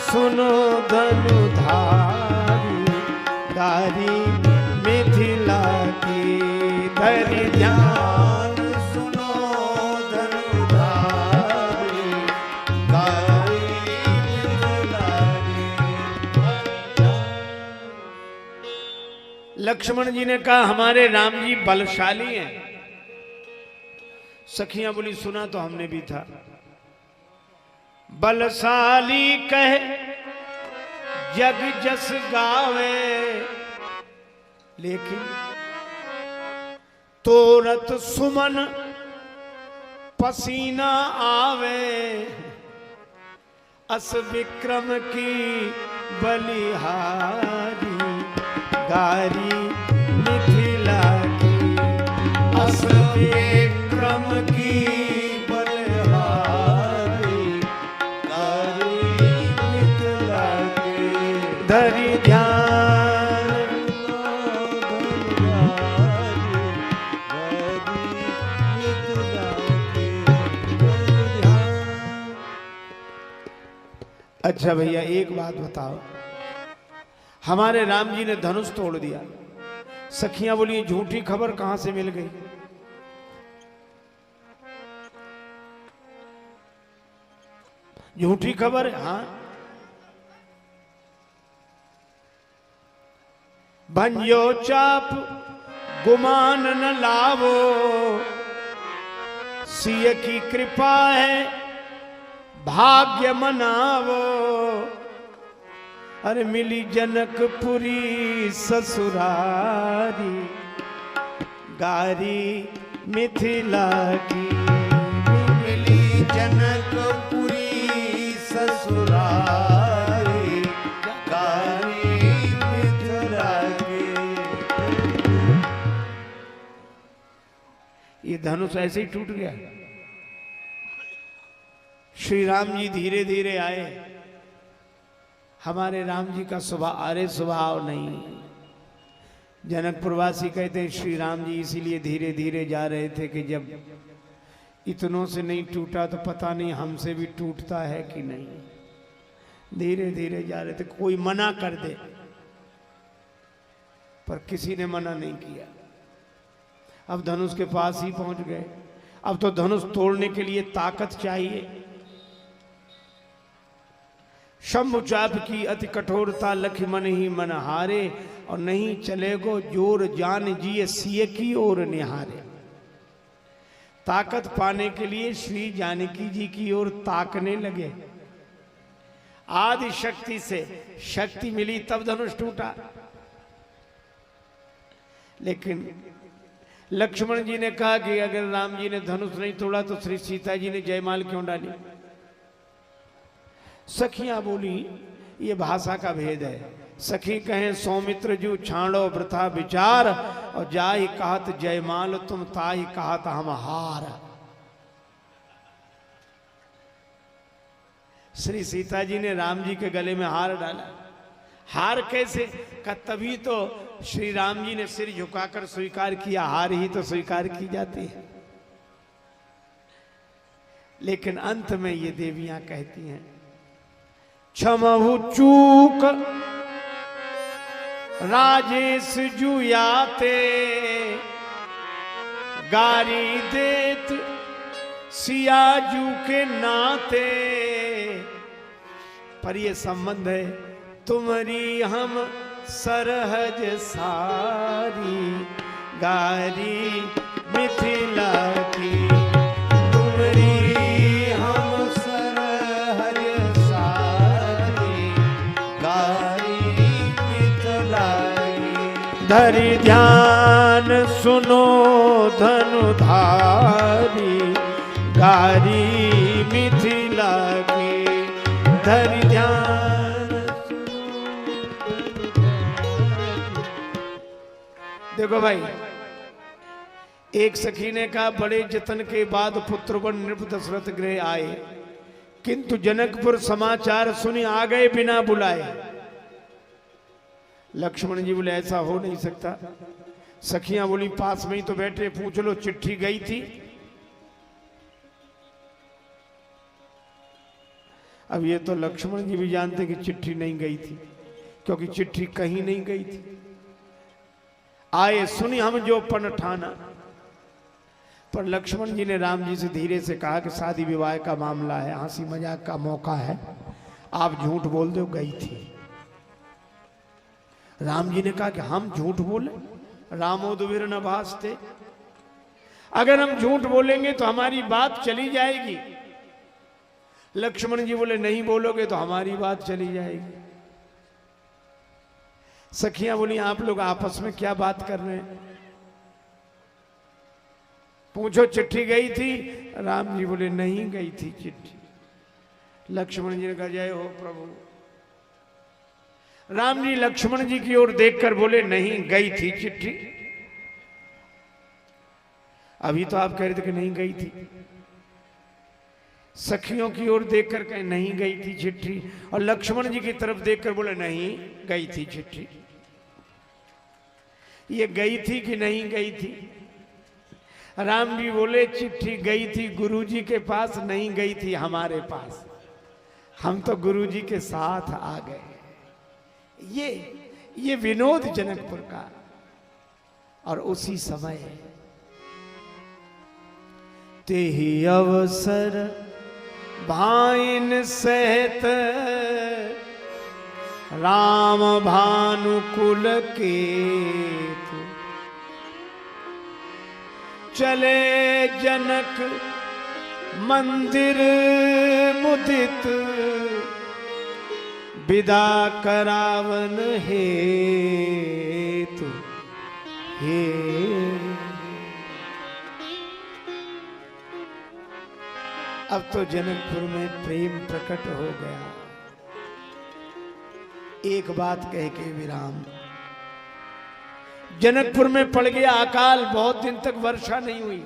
सुनो धनुधारी। गारी मिथिला की धरि ध्यान सुनो धनुधारी। गारी मिथिला की। लक्ष्मण जी ने कहा हमारे राम जी बलशाली हैं। सखियां बोली सुना तो हमने भी था। बलशाली कहे जग जस गावे, लेकिन तोरत सुमन पसीना आवे। अस विक्रम की बलिहारी। गारी मिथिला की। अस विक्रम की बलिहारी। गारी मिथिला की। धरि ध्यान अच्छा भैया एक बात बताओ, हमारे राम जी ने धनुष तोड़ दिया। सखियां बोली झूठी खबर कहां से मिल गई? झूठी खबर? हाँ, भंजो चाप गुमान न लावो, सिय की कृपा है भाग्य मनावो। अरे मिली जनकपुरी ससुरारी। गारी मिथिला की। मिली जनकपुरी ससुरारी। गारी मिथिला की। ये धनुष ऐसे ही टूट गया। श्री राम जी धीरे धीरे आए। हमारे राम जी का आर्य स्वभाव नहीं। जनकपुरवासी कहते हैं श्री राम जी इसीलिए धीरे धीरे जा रहे थे कि जब इतनों से नहीं टूटा तो पता नहीं हमसे भी टूटता है कि नहीं। धीरे धीरे जा रहे थे, कोई मना कर दे, पर किसी ने मना नहीं किया। अब धनुष के पास ही पहुंच गए। अब तो धनुष तोड़ने के लिए ताकत चाहिए। शंभु चाप की अति कठोरता लखी मन ही मन हारे। और नहीं चलेगो जोर जान जिए सिय की ओर निहारे। ताकत पाने के लिए श्री जानकी जी की ओर ताकने लगे। आदि शक्ति से शक्ति मिली तब धनुष टूटा। लेकिन लक्ष्मण जी ने कहा कि अगर राम जी ने धनुष नहीं तोड़ा तो श्री सीता जी ने जयमाल क्यों डाली? सखियां बोली ये भाषा का भेद है। सखी कहें सौमित्र जू छाड़ो वृथा विचार, और जाहि कहत जयमाल तुम ताहि कहत हम हार। श्री सीता जी ने राम जी के गले में हार डाला। हार कैसे? का तभी तो श्री राम जी ने सिर झुकाकर स्वीकार किया। हार ही तो स्वीकार की जाती है। लेकिन अंत में ये देवियां कहती हैं क्षमहु चूक राजेश जुयाते गारी देत सियाजू के नाते। पर ये संबंध है तुम्हारी हम सरहज सारी गारी मिथिला की। तुम्हारी हम सरहज सारी गारी मिथिला की। धरि ध्यान सुनो धनुधारी गारी मिथिला की। धरि ध्यान देखो भाई, एक सखी ने कहा बड़े जतन के बाद पुत्रवन नृप दशरथ गृह आए, किंतु जनकपुर समाचार सुने आ गए बिना बुलाए। लक्ष्मण जी बोले ऐसा हो नहीं सकता। सखियां बोली पास में ही तो बैठे, पूछ लो चिट्ठी गई थी। अब ये तो लक्ष्मण जी भी जानते कि चिट्ठी नहीं गई थी, क्योंकि चिट्ठी कहीं नहीं गई थी। आए सुनी हम जो पन ठाना। पर लक्ष्मण जी ने राम जी से धीरे से कहा कि शादी विवाह का मामला है, हंसी मजाक का मौका है, आप झूठ बोल दो गई थी। राम जी ने कहा कि हम झूठ बोले, रामोदवीर न भासते। अगर हम झूठ बोलेंगे तो हमारी बात चली जाएगी। लक्ष्मण जी बोले नहीं बोलोगे तो हमारी बात चली जाएगी। सखियां बोली आप लोग आपस में क्या बात कर रहे हैं, पूछो चिट्ठी गई थी। राम जी बोले नहीं गई थी चिट्ठी। लक्ष्मण जी ने कहा जय हो प्रभु। राम जी लक्ष्मण जी की ओर देखकर बोले नहीं गई थी चिट्ठी। अभी तो आप कह रहे थे कि नहीं गई थी। सखियों की ओर देखकर कहे नहीं गई थी चिट्ठी, और लक्ष्मण जी की तरफ देखकर बोले नहीं गई थी चिट्ठी। ये गई थी कि नहीं गई थी? राम जी बोले चिट्ठी गई थी गुरुजी के पास, नहीं गई थी हमारे पास। हम तो गुरुजी के साथ आ गए। ये विनोद जनकपुर का। और उसी समय तेहि अवसर भाइन सहित राम भानुकुल के चले जनक मंदिर मुदित विदा करावन हेतु हे। अब तो जनकपुर में प्रेम प्रकट हो गया। एक बात कह के विराम। जनकपुर में पड़ गया अकाल, बहुत दिन तक वर्षा नहीं हुई।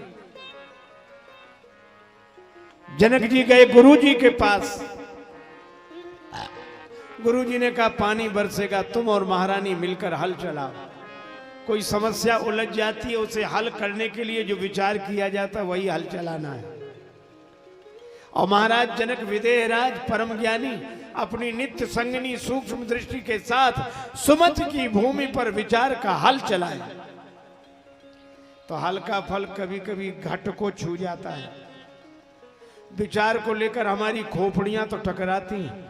जनक जी गए गुरुजी के पास। गुरुजी ने कहा पानी बरसेगा, तुम और महारानी मिलकर हल चलाओ। कोई समस्या उलझ जाती है, उसे हल करने के लिए जो विचार किया जाता है वही हल चलाना है। और महाराज जनक विदेहराज परम ज्ञानी अपनी नित्य संगनी सूक्ष्म दृष्टि के साथ सुमति की भूमि पर विचार का हल चलाए। तो हल का फल कभी कभी घट को छू जाता है। विचार को लेकर हमारी खोपड़ियां तो टकराती हैं।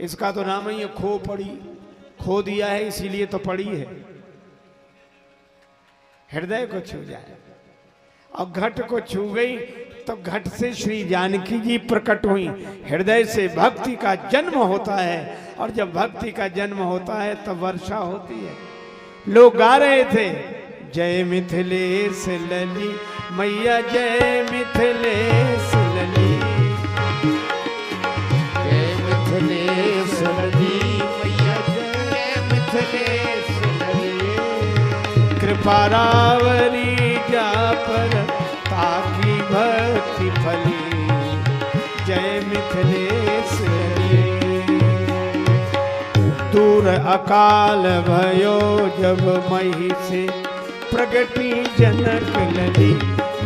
इसका तो नाम ही है खो पड़ी, खो दिया है इसीलिए तो पड़ी है। हृदय को छू जाए और घट को छू गई तो घट से श्री जानकी जी प्रकट हुई। हृदय से भक्ति का जन्म होता है, और जब भक्ति का जन्म होता है तब वर्षा होती है। लोग गा रहे थे जय मिथिलेश लली मैया, जय मिथिलेश लली, जय मिथिलेश लली मैया, जय मिथिलेश लली। कृपा रावरी जा पर ताकि भक्ति फली, जय मिथिलेश लली। दूर अकाल भयो जब मही से प्रगटी जनक लली,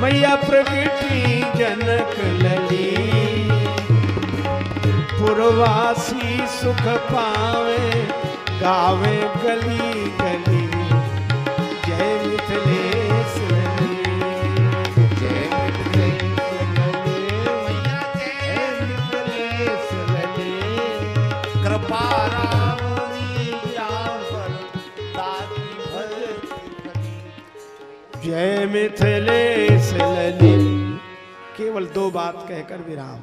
मैया प्रगटी जनक लली। पुरवासी सुख पावे गावे गली गली जय मिथिलेश ललित। जय मिथिलेश ललित मैया जय मिथिलेश ललित। कृपा राम लीला पर दाती भक्ति। जय मिथिलेश ललित। केवल 2 बात कहकर विराम।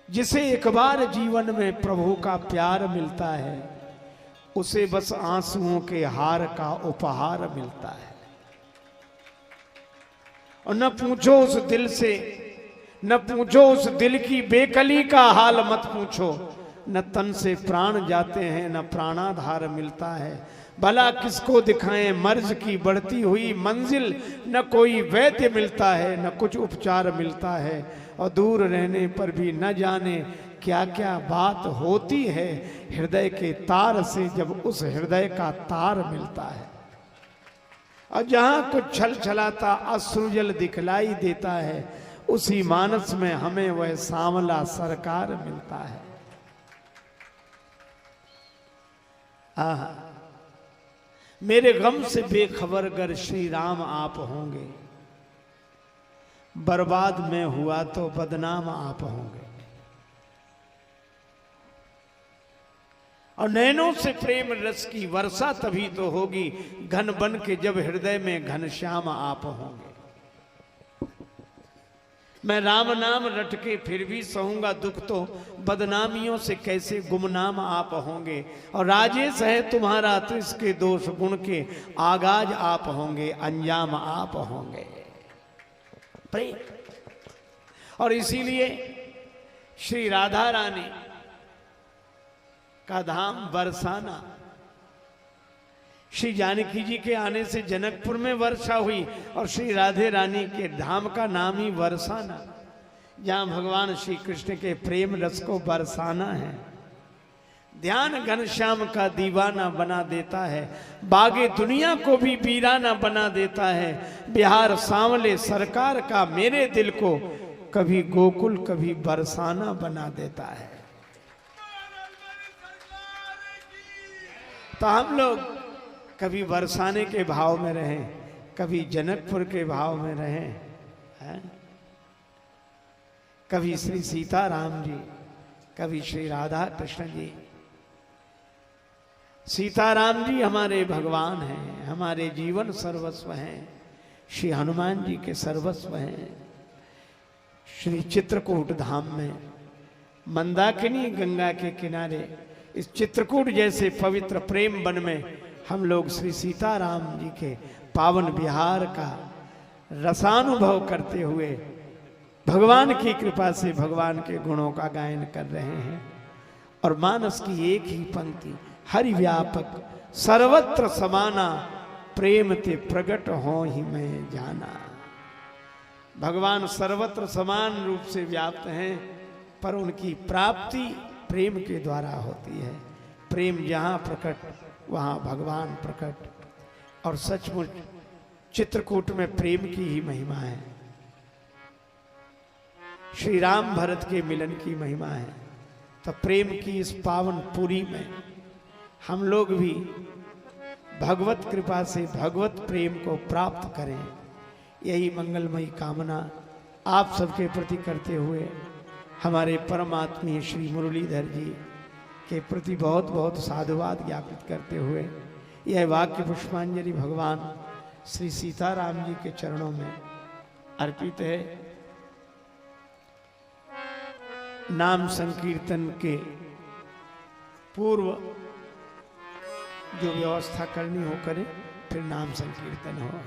जिसे एक बार जीवन में प्रभु का प्यार मिलता है उसे बस आंसुओं के हार का उपहार मिलता है। और न पूछो उस दिल से, न पूछो उस दिल की बेकली का हाल मत पूछो। न तन से प्राण जाते हैं न प्राणाधार मिलता है। भला किसको दिखाएं मर्ज की बढ़ती हुई मंजिल। न कोई वैद्य मिलता है न कुछ उपचार मिलता है। और दूर रहने पर भी न जाने क्या क्या बात होती है हृदय के तार से जब उस हृदय का तार मिलता है। और जहां कुछ छल छलाता अश्रुजल दिखलाई देता है उसी मानस में हमें वह सांवला सरकार मिलता है। आहा, मेरे गम से बेखबर गर श्री राम आप होंगे। बर्बाद में हुआ तो बदनाम आप होंगे। और नैनों से प्रेम रस की वर्षा तभी तो होगी घन बन के जब हृदय में घनश्याम आप होंगे। मैं राम नाम रट के फिर भी सहूंगा दुख तो बदनामियों से कैसे गुमनाम आप होंगे। और राजेश है तुम्हारा तो इसके दोष गुण के आगाज आप होंगे अंजाम आप होंगे। प्रेम। और इसीलिए श्री राधा रानी का धाम बरसाना, श्री जानकी जी के आने से जनकपुर में वर्षा हुई और श्री राधे रानी के धाम का नाम ही बरसाना, जहां भगवान श्री कृष्ण के प्रेम रस को बरसाना है। ध्यान घनश्याम का दीवाना बना देता है, बागे दुनिया को भी वीराना बना देता है। बिहार सांवले सरकार का मेरे दिल को कभी गोकुल कभी बरसाना बना देता है। तो हम लोग कभी बरसाने के भाव में रहें, कभी जनकपुर के भाव में रहें, हैं? कभी श्री सीताराम जी, कभी श्री राधा कृष्ण जी। सीताराम जी हमारे भगवान हैं, हमारे जीवन सर्वस्व हैं। श्री हनुमान जी के सर्वस्व हैं। श्री चित्रकूट धाम में मंदाकिनी गंगा के किनारे इस चित्रकूट जैसे पवित्र प्रेम वन में हम लोग श्री सीताराम जी के पावन विहार का रसानुभव करते हुए भगवान की कृपा से भगवान के गुणों का गायन कर रहे हैं। और मानस की एक ही पंक्ति, हरि व्यापक सर्वत्र समाना प्रेम ते प्रगट हो ही मैं जाना। भगवान सर्वत्र समान रूप से व्याप्त हैं पर उनकी प्राप्ति प्रेम के द्वारा होती है। प्रेम जहाँ प्रकट वहाँ भगवान प्रकट। और सचमुच चित्रकूट में प्रेम की ही महिमा है। श्री राम भरत के मिलन की महिमा है। तो प्रेम की इस पावन पुरी में हम लोग भी भगवत कृपा से भगवत प्रेम को प्राप्त करें, यही मंगलमयी कामना आप सबके प्रति करते हुए हमारे परमात्मीय श्री मुरलीधर जी के प्रति बहुत बहुत साधुवाद ज्ञापित करते हुए यह वाक्य पुष्पांजलि भगवान श्री सीताराम जी के चरणों में अर्पित है। नाम संकीर्तन के पूर्व जो व्यवस्था करनी हो करें, फिर नाम संकीर्तन हो।